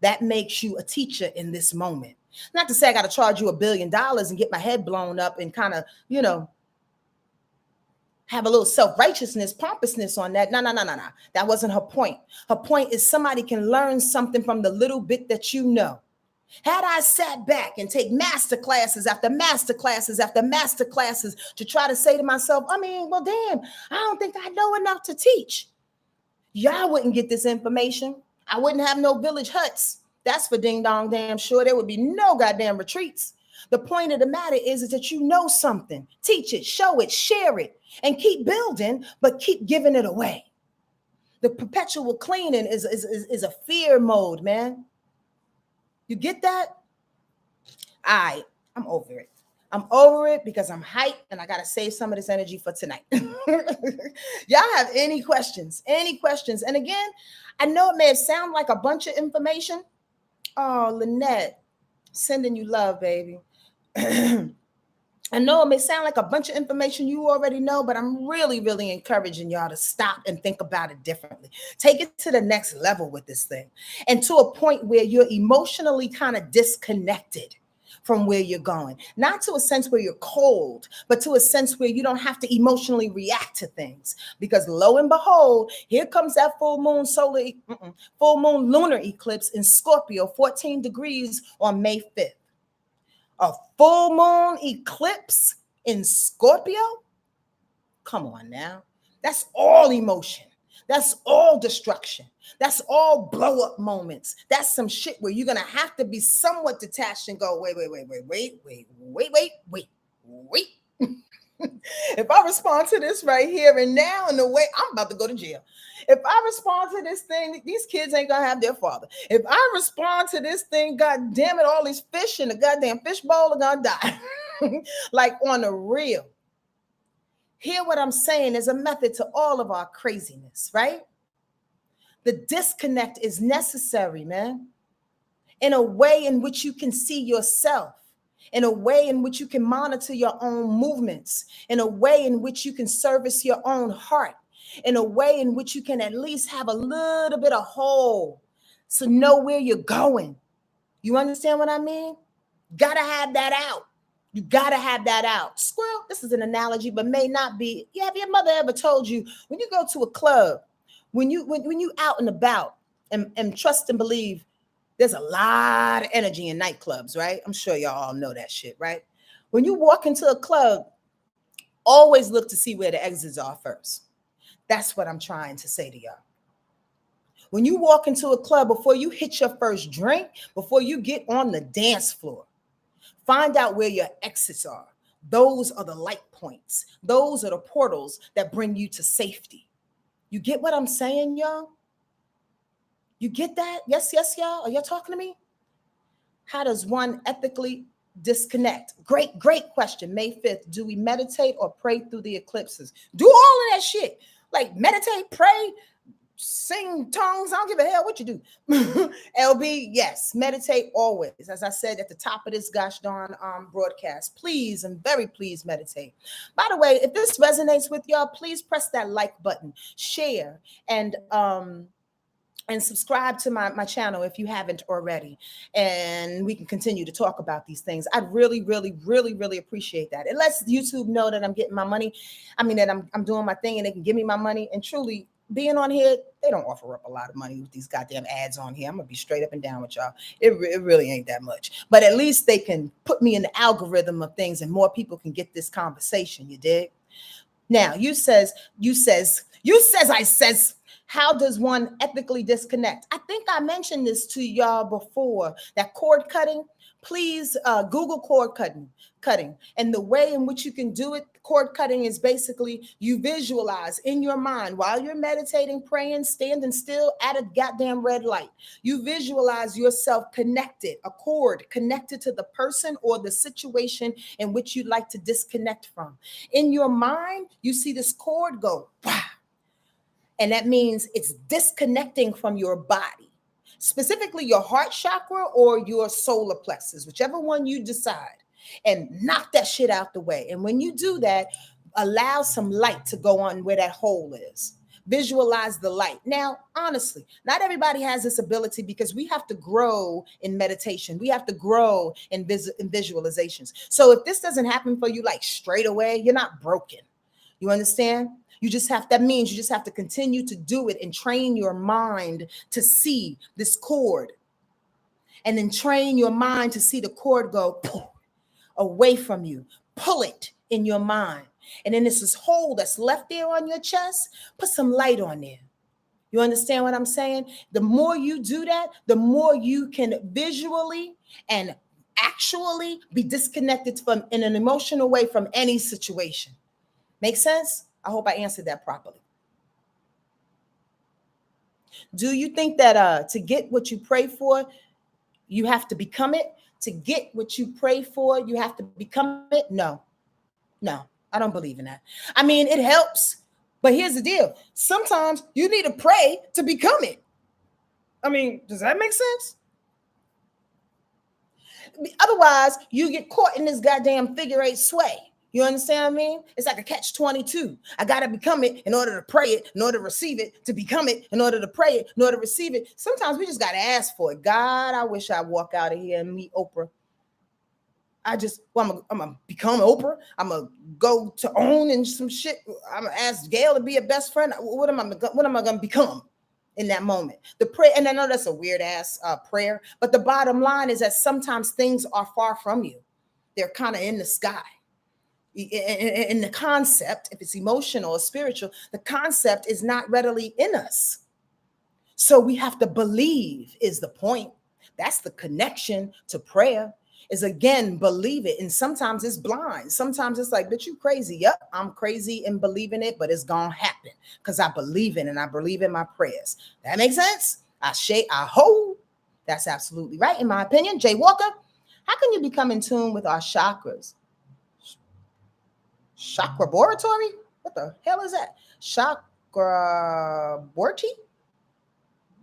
That makes you a teacher in this moment. Not to say I got to charge you $1 billion and get my head blown up and kind of, have a little self-righteousness, pompousness on that. No. That wasn't her point. Her point is somebody can learn something from the little bit that you know. Had I sat back and take master classes after master classes after master classes to try to say to myself, well, damn, I don't think I know enough to teach. Y'all wouldn't get this information. I wouldn't have no village huts. That's for ding dong damn sure. There would be no goddamn retreats. The point of the matter is that you know something. Teach it, show it, share it, and keep building, but keep giving it away. The perpetual cleaning is a fear mode, man. You get that? I'm over it. I'm over it because I'm hyped and I got to save some of this energy for tonight. Y'all have any questions? Any questions? And again, I know it may have sounded like a bunch of information. Oh, Lynette, sending you love, baby. I know it may sound like a bunch of information you already know, but I'm really, really encouraging y'all to stop and think about it differently. Take it to the next level with this thing, and to a point where you're emotionally kind of disconnected from where you're going. Not to a sense where you're cold, but to a sense where you don't have to emotionally react to things. Because lo and behold, here comes that full moon lunar eclipse in Scorpio, 14 degrees on May 5th. A full moon eclipse in Scorpio? Come on now. That's all emotion. That's all destruction. That's all blow up moments. That's some shit where you're going to have to be somewhat detached and go, wait. If I respond to this right here and now in the way, I'm about to go to jail. If I respond to this thing, these kids ain't gonna have their father. If I respond to this thing, God damn it, all these fish in the goddamn fish bowl are gonna die. Like on the real. Hear what I'm saying is a method to all of our craziness, right? The disconnect is necessary, man. In a way in which you can see yourself. In a way in which you can monitor your own movements, in a way in which you can service your own heart, in a way in which you can at least have a little bit of hole to know where you're going. You understand what I mean? Gotta have that out. You gotta have that out. Squirrel, this is an analogy, but may not be. Yeah, have your mother ever told you when you go to a club, when you out and about and trust and believe, there's a lot of energy in nightclubs, right? I'm sure y'all all know that shit, right? When you walk into a club, always look to see where the exits are first. That's what I'm trying to say to y'all. When you walk into a club, before you hit your first drink, before you get on the dance floor, find out where your exits are. Those are the light points. Those are the portals that bring you to safety. You get what I'm saying, y'all? You get that? Yes, y'all. Are y'all talking to me? How does one ethically disconnect? Great question. May 5th. Do we meditate or pray through the eclipses? Do all of that shit. Like meditate, pray, sing tongues. I don't give a hell what you do. LB, yes. Meditate always. As I said at the top of this gosh darn broadcast, please and very please meditate. By the way, if this resonates with y'all, please press that like button, share, and subscribe to my channel if you haven't already, and we can continue to talk about these things. I'd really, really, really, really appreciate that. It lets YouTube know that I'm getting my money. I mean, that I'm doing my thing and they can give me my money. And truly, being on here, they don't offer up a lot of money with these goddamn ads on here. I'm gonna be straight up and down with y'all. It really ain't that much, but at least they can put me in the algorithm of things, and more people can get this conversation. You dig? Now, you says, I says, how does one ethically disconnect? I think I mentioned this to y'all before, that cord cutting. Please Google cord cutting. And the way in which you can do it, cord cutting, is basically you visualize in your mind while you're meditating, praying, standing still at a goddamn red light. You visualize yourself connected, a cord connected to the person or the situation in which you'd like to disconnect from. In your mind, you see this cord go, wow. And that means it's disconnecting from your body, specifically your heart chakra or your solar plexus, whichever one you decide, and knock that shit out the way. And when you do that, allow some light to go on where that hole is. Visualize the light. Now, honestly, not everybody has this ability, because we have to grow in meditation. We have to grow in visualizations. So if this doesn't happen for you like straight away, you're not broken. You understand? That means you just have to continue to do it and train your mind to see this cord, and then train your mind to see the cord go away from you. Pull it in your mind. And then this hole that's left there on your chest, put some light on there. You understand what I'm saying? The more you do that, the more you can visually and actually be disconnected from, in an emotional way, from any situation. Make sense? I hope I answered that properly. Do you think that to get what you pray for, you have to become it? To get what you pray for, you have to become it? No, I don't believe in that. I mean, it helps, but here's the deal. Sometimes you need to pray to become it. I mean, does that make sense? Otherwise, you get caught in this goddamn figure eight sway. You understand what I mean? It's like a catch-22. I got to become it in order to pray it, in order to receive it, to become it, in order to pray it, in order to receive it. Sometimes we just got to ask for it. God, I wish I'd walk out of here and meet Oprah. I'm going to become Oprah. I'm going to go to OWN and some shit. I'm going to ask Gail to be a best friend. What am I going to become in that moment? The prayer, and I know that's a weird ass prayer, but the bottom line is that sometimes things are far from you. They're kind of in the sky. In the concept, if it's emotional or spiritual, the concept is not readily in us. So we have to believe is the point. That's the connection to prayer, is again, believe it. And sometimes it's blind. Sometimes it's like, bitch, you crazy. Yep, I'm crazy in believing it, but it's gonna happen because I believe in it and I believe in my prayers. That makes sense? I hope that's absolutely right, in my opinion. Jay Walker, how can you become in tune with our chakras? Chakraboratory? What the hell is that? Chakraborty?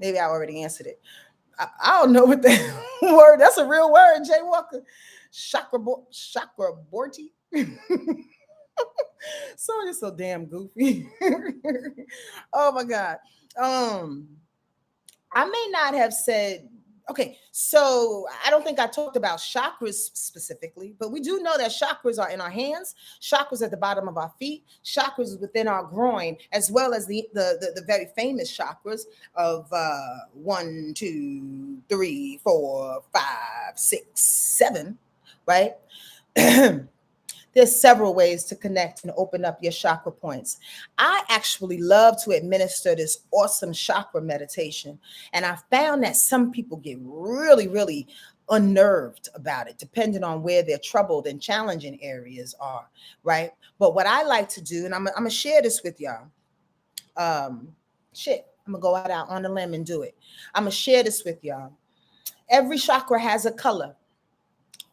Maybe I already answered it. I don't know what the word. That's a real word, Jay Walker. Chakraborty. So damn goofy. Oh my God. I may not have said. Okay, so I don't think I talked about chakras specifically, but we do know that chakras are in our hands, chakras at the bottom of our feet, chakras within our groin, as well as the very famous chakras of 1, 2, 3, 4, 5, 6, 7, right? There's several ways to connect and open up your chakra points. I actually love to administer this awesome chakra meditation. And I found that some people get really, really unnerved about it, depending on where their troubled and challenging areas are, right? But what I like to do, and I'm going to share this with y'all. I'm going to go out on the limb and do it. I'm going to share this with y'all. Every chakra has a color.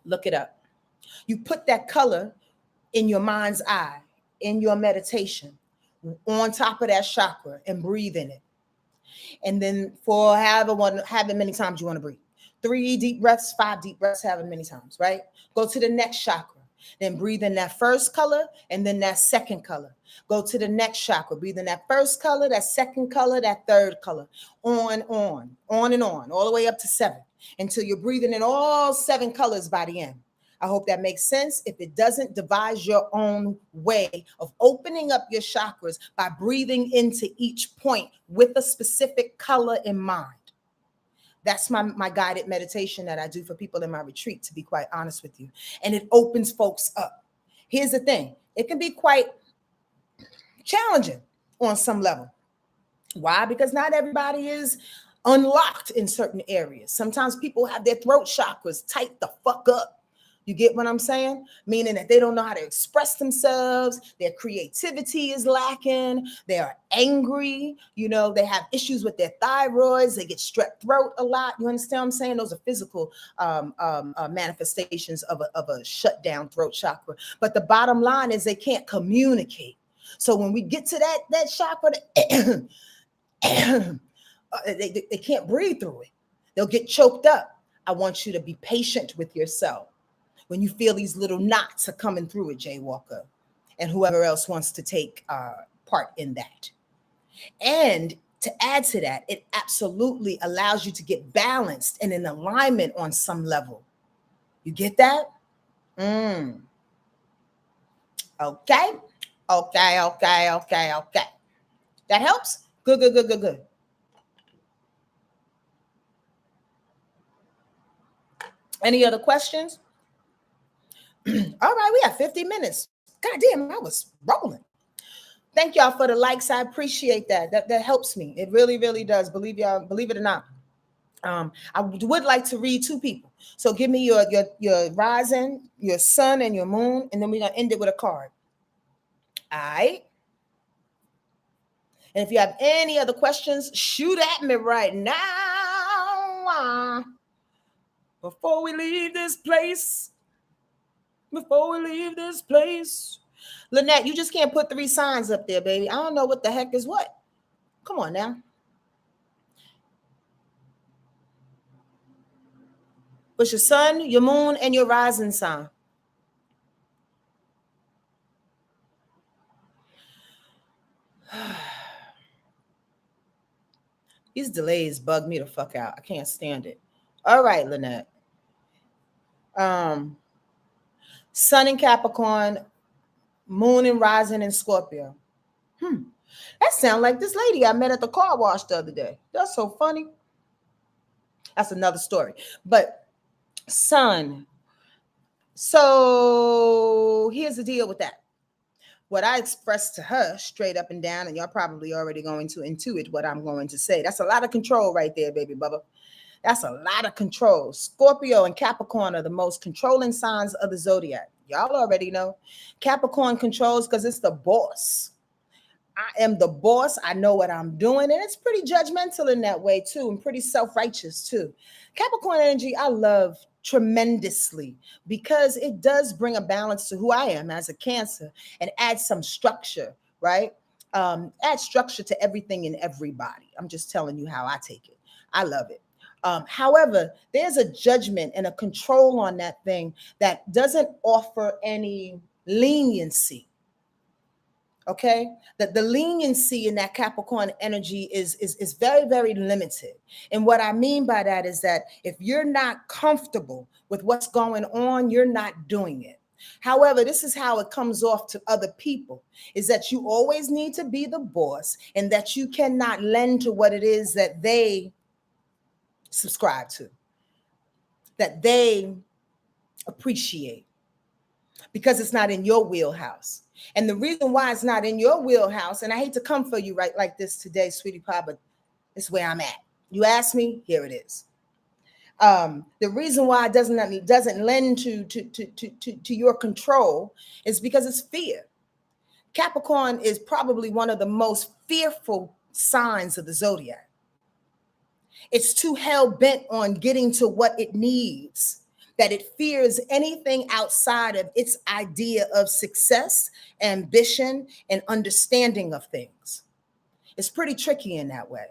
Look it up. You put that color in your mind's eye, in your meditation, on top of that chakra, and breathe in it. And then for however many times you want to breathe. 3 deep breaths, 5 deep breaths, however many times, right? Go to the next chakra. Then breathe in that first color and then that second color. Go to the next chakra. Breathe in that first color, that second color, that third color. On and on, all the way up to 7, until you're breathing in all 7 colors by the end. I hope that makes sense. If it doesn't, devise your own way of opening up your chakras by breathing into each point with a specific color in mind. That's my guided meditation that I do for people in my retreat, to be quite honest with you. And it opens folks up. Here's the thing. It can be quite challenging on some level. Why? Because not everybody is unlocked in certain areas. Sometimes people have their throat chakras tight the fuck up. You get what I'm saying? Meaning that they don't know how to express themselves. Their creativity is lacking. They are angry. You know, they have issues with their thyroids. They get strep throat a lot. You understand what I'm saying? Those are physical manifestations of a shut down throat chakra. But the bottom line is they can't communicate. So when we get to that chakra, they can't breathe through it. They'll get choked up. I want you to be patient with yourself when you feel these little knots are coming through it, Jay Walker, and whoever else wants to take part in that. And to add to that, it absolutely allows you to get balanced and in alignment on some level. You get that? Okay. That helps? Good. Any other questions? All right, we have 50 minutes. God damn, I was rolling. Thank y'all for the likes. I appreciate that. That helps me. It really, really does. Believe it or not. I would like to read two people. So give me your rising, your sun, and your moon, and then we're gonna end it with a card. All right. And if you have any other questions, shoot at me right now. Before we leave this place. Lynette, you just can't put 3 signs up there, baby. I don't know what the heck is what. Come on now. What's your sun, your moon, and your rising sign? These delays bug me the fuck out. I can't stand it. All right, Lynette. Sun in Capricorn, moon and rising in Scorpio. That sounds like this lady I met at the car wash the other day. That's so funny. That's another story. But sun. So here's the deal with that. What I expressed to her straight up and down, and y'all probably already going to intuit what I'm going to say. That's a lot of control right there, baby bubba. That's a lot of control. Scorpio and Capricorn are the most controlling signs of the zodiac. Y'all already know. Capricorn controls because it's the boss. I am the boss. I know what I'm doing. And it's pretty judgmental in that way too, and pretty self-righteous too. Capricorn energy, I love tremendously because it does bring a balance to who I am as a Cancer and add some structure, right? Add structure to everything and everybody. I'm just telling you how I take it. I love it. However, there's a judgment and a control on that thing that doesn't offer any leniency. Okay, that the leniency in that Capricorn energy is very, very limited. And what I mean by that is that if you're not comfortable with what's going on, you're not doing it. However, this is how it comes off to other people, is that you always need to be the boss and that you cannot lend to what it is that they subscribe to, that they appreciate, because it's not in your wheelhouse. And the reason why it's not in your wheelhouse, and I hate to come for you right like this today, sweetie pie, but it's where I'm at. You asked me, here it is. The reason why it doesn't lend to your control is because it's fear. Capricorn is probably one of the most fearful signs of the zodiac. It's too hell-bent on getting to what it needs, that it fears anything outside of its idea of success, ambition, and understanding of things. It's pretty tricky in that way.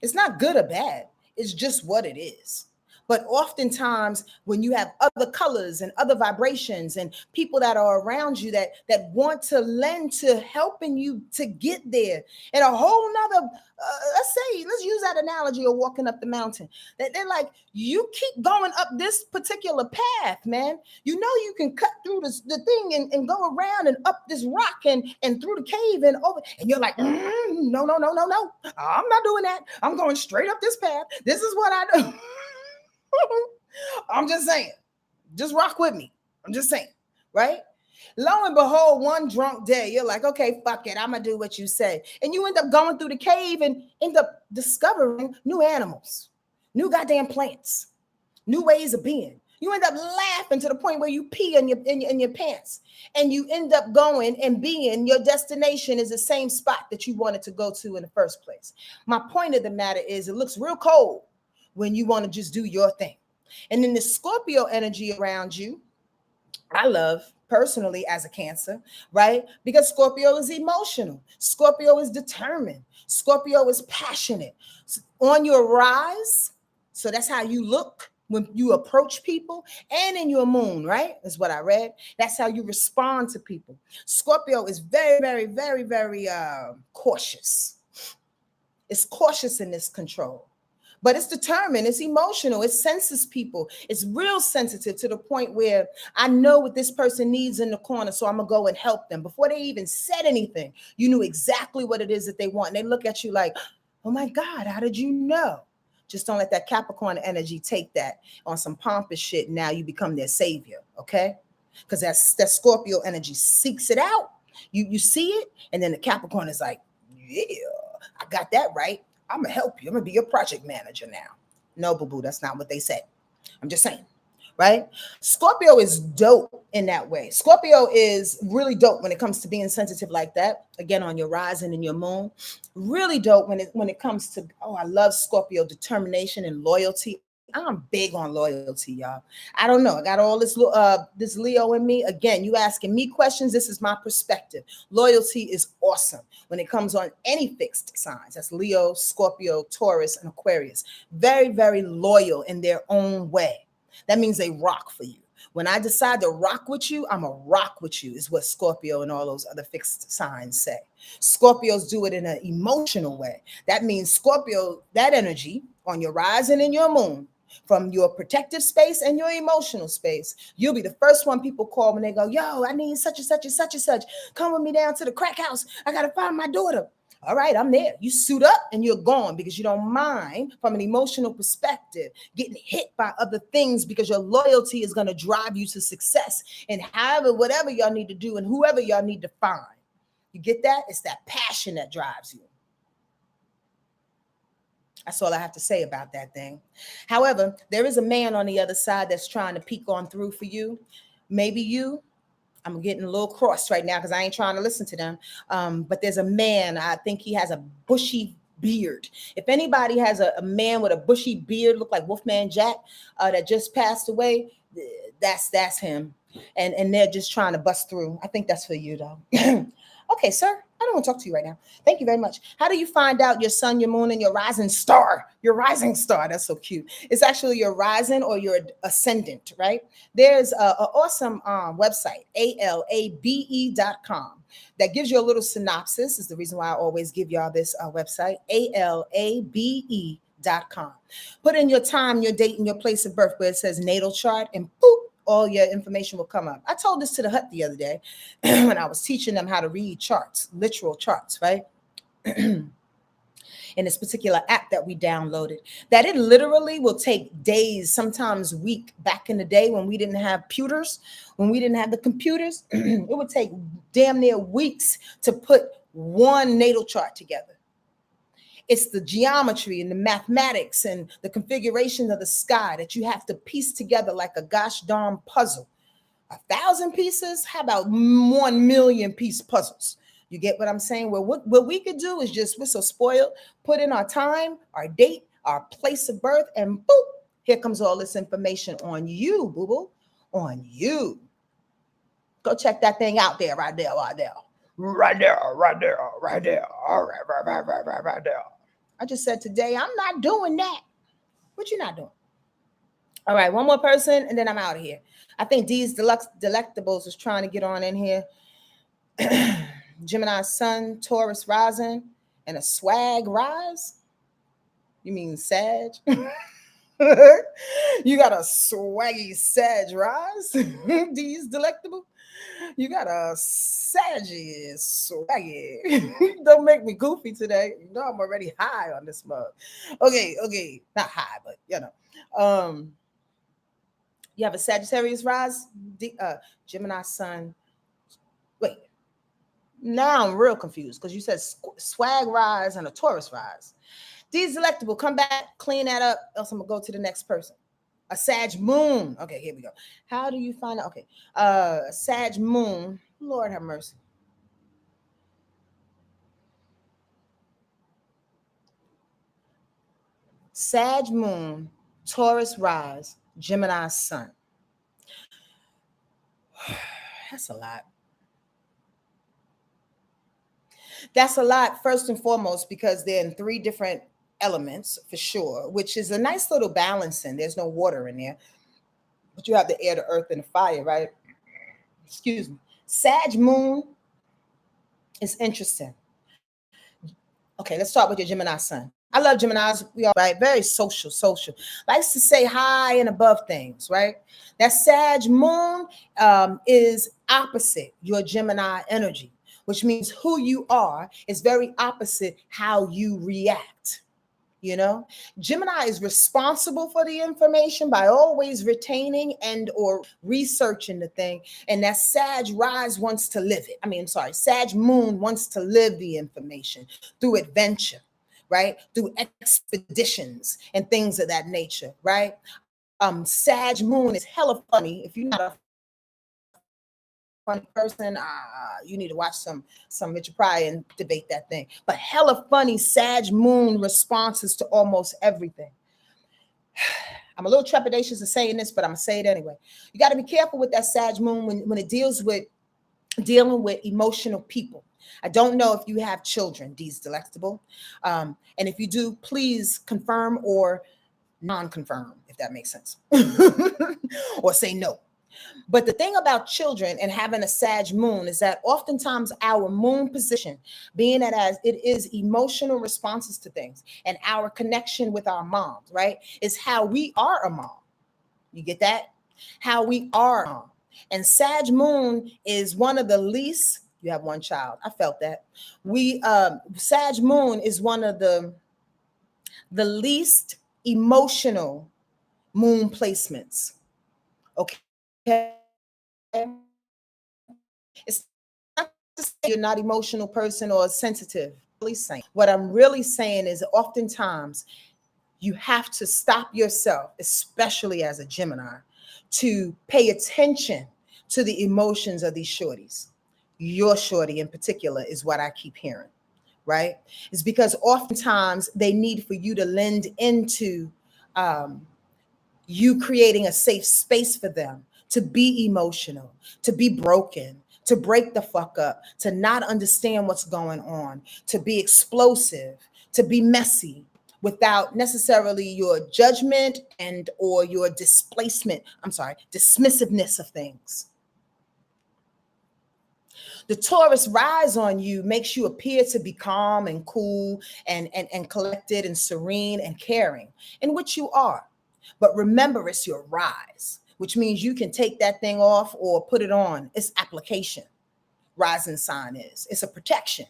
It's not good or bad. It's just what it is. But oftentimes when you have other colors and other vibrations and people that are around you that want to lend to helping you to get there, and a whole nother, let's use that analogy of walking up the mountain, that they're like, you keep going up this particular path, man. You know you can cut through the thing and go around and up this rock and through the cave and over, and you're like, no, I'm not doing that. I'm going straight up this path. This is what I do. I'm just saying, just rock with me. I'm just saying, right? Lo and behold, one drunk day, you're like, okay, fuck it. I'm going to do what you say. And you end up going through the cave and end up discovering new animals, new goddamn plants, new ways of being. You end up laughing to the point where you pee in your pants, and you end up going and being, your destination is the same spot that you wanted to go to in the first place. My point of the matter is, it looks real cold when you want to just do your thing. And then the Scorpio energy around you, I love personally as a Cancer, right? Because Scorpio is emotional. Scorpio is determined. Scorpio is passionate. On your rise, so that's how you look when you approach people, and in your moon, right? Is what I read. That's how you respond to people. Scorpio is very, very, very, very cautious. It's cautious in this control. But it's determined, it's emotional, it senses people. It's real sensitive to the point where I know what this person needs in the corner, so I'm going to go and help them. Before they even said anything, you knew exactly what it is that they want. And they look at you like, oh my God, how did you know? Just don't let that Capricorn energy take that on some pompous shit. Now you become their savior, okay? Because that Scorpio energy seeks it out. You see it, and then the Capricorn is like, yeah, I got that right. I'm going to help you. I'm going to be your project manager now. No, boo-boo, that's not what they said. I'm just saying, right? Scorpio is dope in that way. Scorpio is really dope when it comes to being sensitive like that. Again, on your rising and your moon. Really dope when it comes to, I love Scorpio determination and loyalty. I'm big on loyalty, y'all. I don't know. I got all this Leo in me. Again, you asking me questions. This is my perspective. Loyalty is awesome when it comes on any fixed signs. That's Leo, Scorpio, Taurus, and Aquarius. Very, very loyal in their own way. That means they rock for you. When I decide to rock with you, I'm a rock with you, is what Scorpio and all those other fixed signs say. Scorpios do it in an emotional way. That means Scorpio, that energy on your rising and your moon, from your protective space and your emotional space, you'll be the first one people call when they go, yo, I need such and such and such and such. Come with me down to the crack house. I got to find my daughter. All right, I'm there. You suit up and you're gone because you don't mind, from an emotional perspective, getting hit by other things, because your loyalty is going to drive you to success and whatever y'all need to do and whoever y'all need to find. You get that? It's that passion that drives you. That's all I have to say about that thing. However, there is a man on the other side that's trying to peek on through for you. Maybe you. I'm getting a little cross right now because I ain't trying to listen to them. But there's a man, I think he has a bushy beard. If anybody has a man with a bushy beard, look like Wolfman Jack, that just passed away, that's him. And they're just trying to bust through. I think that's for you, though. Okay, sir, I don't want to talk to you right now. Thank you very much. How do you find out your sun, your moon, and your rising star? Your rising star, that's so cute. It's actually your rising or your ascendant, right? There's an awesome website, ALABE.com, that gives you a little synopsis. This is the reason why I always give y'all this website, ALABE.com. Put in your time, your date, and your place of birth where it says natal chart, and boop, all your information will come up. I told this to the hut the other day when I was teaching them how to read charts, literal charts, right? In this particular app that we downloaded, that it literally will take days, sometimes week. Back in the day when we didn't have pewters, when we didn't have the computers, it would take damn near weeks to put one natal chart together. It's the geometry and the mathematics and the configuration of the sky that you have to piece together like a gosh darn puzzle. 1,000 pieces? How about 1 million piece puzzles? You get what I'm saying? Well, what we could do is just, we're so spoiled, put in our time, our date, our place of birth, and boop, here comes all this information on you, boo-boo, on you. Go check that thing out there, right there, right there. Right there, right there, right there. All right, right there. I just said today, I'm not doing that. What you not doing? All right, one more person, and then I'm out of here. I think D's Delectables is trying to get on in here. Gemini Sun, Taurus rising, and a swag rise. You mean Sag? You got a swaggy Sag rise. D's Delectable. You got a saggy swaggy. Don't make me goofy today. You know I'm already high on this mug. Okay, not high, but you know. You have a Sagittarius rise, Gemini Sun. Wait, now I'm real confused because you said swag rise and a Taurus rise. These Delectable, come back, clean that up, else I'm gonna go to the next person. A Sag Moon. Okay, here we go. How do you find out? Okay, Sag Moon. Lord have mercy. Sag Moon, Taurus rise, Gemini Sun. That's a lot. That's a lot, first and foremost, because they're in three different elements for sure, which is a nice little balancing. There's no water in there, but you have the air, the earth, and the fire, right? Excuse me. Sag Moon is interesting. Okay, let's start with your Gemini Sun. I love Geminis. We are right, very social. Likes to say high and above things, right? That Sag Moon is opposite your Gemini energy, which means who you are is very opposite how you react. You know, Gemini is responsible for the information by always retaining and or researching the thing, and that Sag rise wants to live it. Sag Moon wants to live the information through adventure, right? Through expeditions and things of that nature, right? Sag Moon is hella funny. If you're not a funny person, you need to watch some Richard Pryor and debate that thing. But hella funny Sag Moon responses to almost everything. I'm a little trepidatious of saying this, but I'm gonna say it anyway. You got to be careful with that Sag Moon when it deals with dealing with emotional people. I don't know if you have children, D's Delectable. And if you do, please confirm or non-confirm, if that makes sense. Or say no. But the thing about children and having a Sag Moon is that oftentimes our moon position, being that as it is emotional responses to things and our connection with our moms, right, is how we are a mom. You get that? How we are a mom. And Sag Moon is one of the least, you have one child. I felt that. Sag Moon is one of the least emotional moon placements. Okay. It's not to say you're not an emotional person or sensitive. What I'm really saying is oftentimes you have to stop yourself, especially as a Gemini, to pay attention to the emotions of these shorties. Your shorty in particular is what I keep hearing, right? It's because oftentimes they need for you to lend into you creating a safe space for them to be emotional, to be broken, to break the fuck up, to not understand what's going on, to be explosive, to be messy without necessarily your judgment and or your dismissiveness of things. The Taurus rise on you makes you appear to be calm and cool and collected and serene and caring, in which you are. But remember, it's your rise, which means you can take that thing off or put it on. It's application. Rising sign is. It's a protection.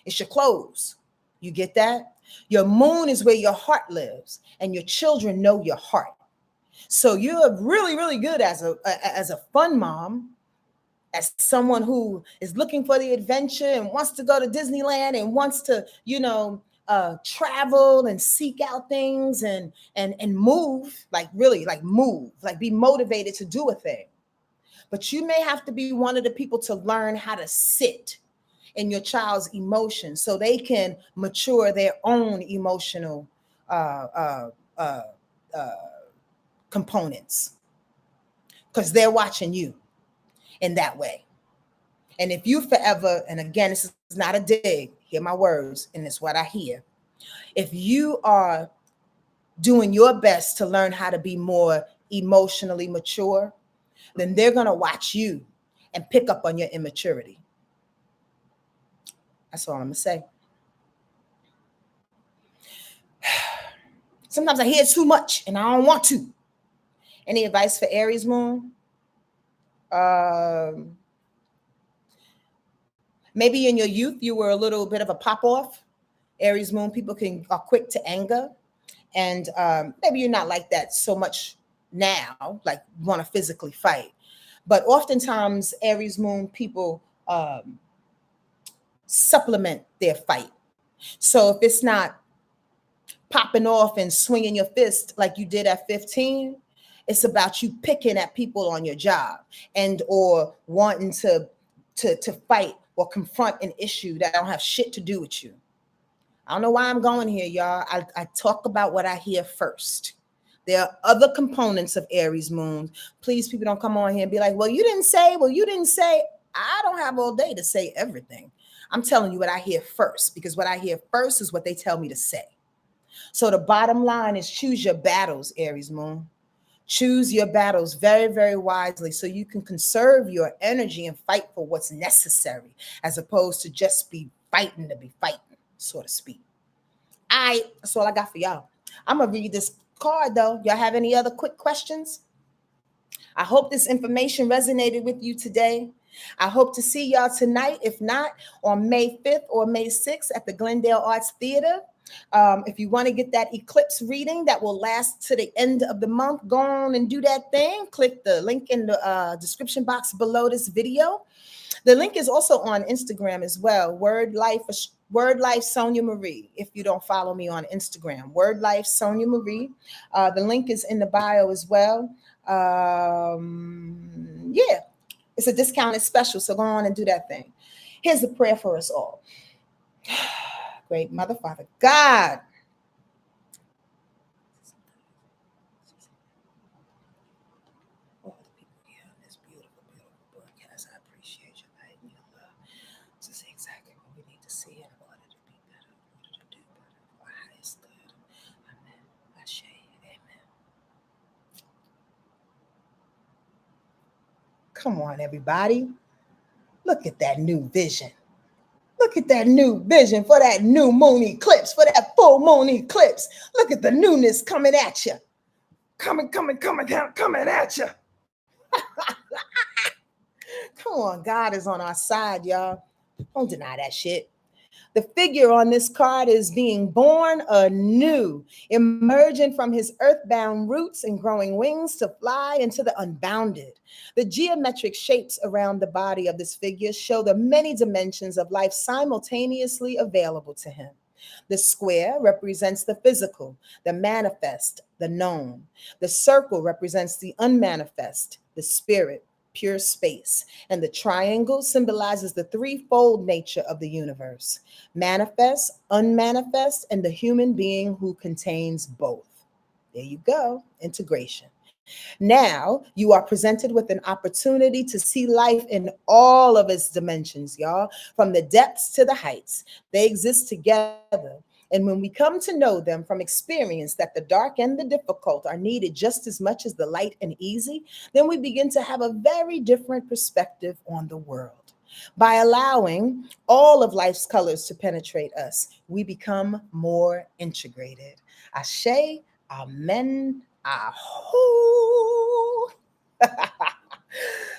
It's your clothes. You get that? Your moon is where your heart lives, and your children know your heart. So you're really, really good as a fun mom, as someone who is looking for the adventure and wants to go to Disneyland and wants to, travel and seek out things and move, move, like be motivated to do a thing. But you may have to be one of the people to learn how to sit in your child's emotions so they can mature their own emotional components, because they're watching you in that way. And if you forever, and again, this is not a dig, hear my words, and it's what I hear. If you are doing your best to learn how to be more emotionally mature, then they're going to watch you and pick up on your immaturity. That's all I'm going to say. Sometimes I hear too much and I don't want to. Any advice for Aries moon? Maybe in your youth, you were a little bit of a pop-off. Aries moon people are quick to anger. And maybe you're not like that so much now, like want to physically fight. But oftentimes, Aries moon people supplement their fight. So if it's not popping off and swinging your fist like you did at 15, it's about you picking at people on your job and or wanting to fight or confront an issue that don't have shit to do with you. I don't know why I'm going here, y'all. I talk about what I hear first. There are other components of Aries moon. Please, people, don't come on here and be like, well, you didn't say. I don't have all day to say everything. I'm telling you what I hear first, because what I hear first is what they tell me to say. So the bottom line is choose your battles, Aries moon. Choose your battles very, very wisely so you can conserve your energy and fight for what's necessary, as opposed to just be fighting to be fighting, so to speak. That's all I got for y'all. I'm going to read this card, though. Y'all have any other quick questions? I hope this information resonated with you today. I hope to see y'all tonight, if not on May 5th or May 6th at the Glendale Arts Theater. If you want to get that eclipse reading that will last to the end of the month, go on and do that thing. Click the link in the description box below this video. The link is also on Instagram as well. Wordlife SonjaMarie. If you don't follow me on Instagram, Wordlife SonjaMarie. The link is in the bio as well. Yeah, it's a discounted special, so go on and do that thing. Here's the prayer for us all. Great Mother, Father, God. All the people here on this beautiful, beautiful broadcast, I appreciate your light and your love. This is exactly what we need to see in order to be better, in order to do better. For our highest good. Amen. Ashe. Amen. Come on, everybody. Look at that new vision. Look at that new vision for that new moon eclipse, for that full moon eclipse. Look at the newness coming at you. Coming at you. Come on, God is on our side, y'all. Don't deny that shit. The figure on this card is being born anew, emerging from his earthbound roots and growing wings to fly into the unbounded. The geometric shapes around the body of this figure show the many dimensions of life simultaneously available to him. The square represents the physical, the manifest, the known. The circle represents the unmanifest, the spirit, pure space. And the triangle symbolizes the threefold nature of the universe: manifest, unmanifest, and the human being who contains both. There you go, integration. Now you are presented with an opportunity to see life in all of its dimensions, y'all, from the depths to the heights. They exist together. And when we come to know them from experience that the dark and the difficult are needed just as much as the light and easy, then we begin to have a very different perspective on the world. By allowing all of life's colors to penetrate us, we become more integrated. Ashe, amen, aho.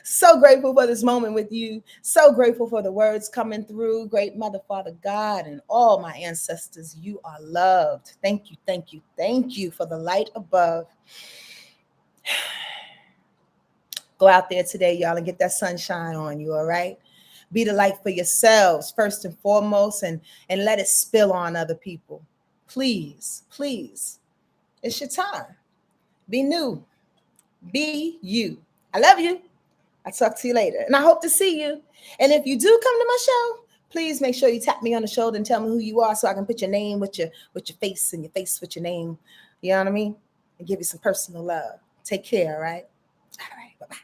So grateful for this moment with you. So grateful for the words coming through. Great Mother, Father, God, and all my ancestors. You are loved. Thank you, thank you, thank you for the light above. Go out there today, y'all, and get that sunshine on you, all right? Be the light for yourselves, first and foremost, and let it spill on other people. Please, please. It's your time. Be new. Be you. I love you. I'll talk to you later. And I hope to see you. And if you do come to my show, please make sure you tap me on the shoulder and tell me who you are so I can put your name with your face and your face with your name. You know what I mean? And give you some personal love. Take care, all right? All right, bye-bye.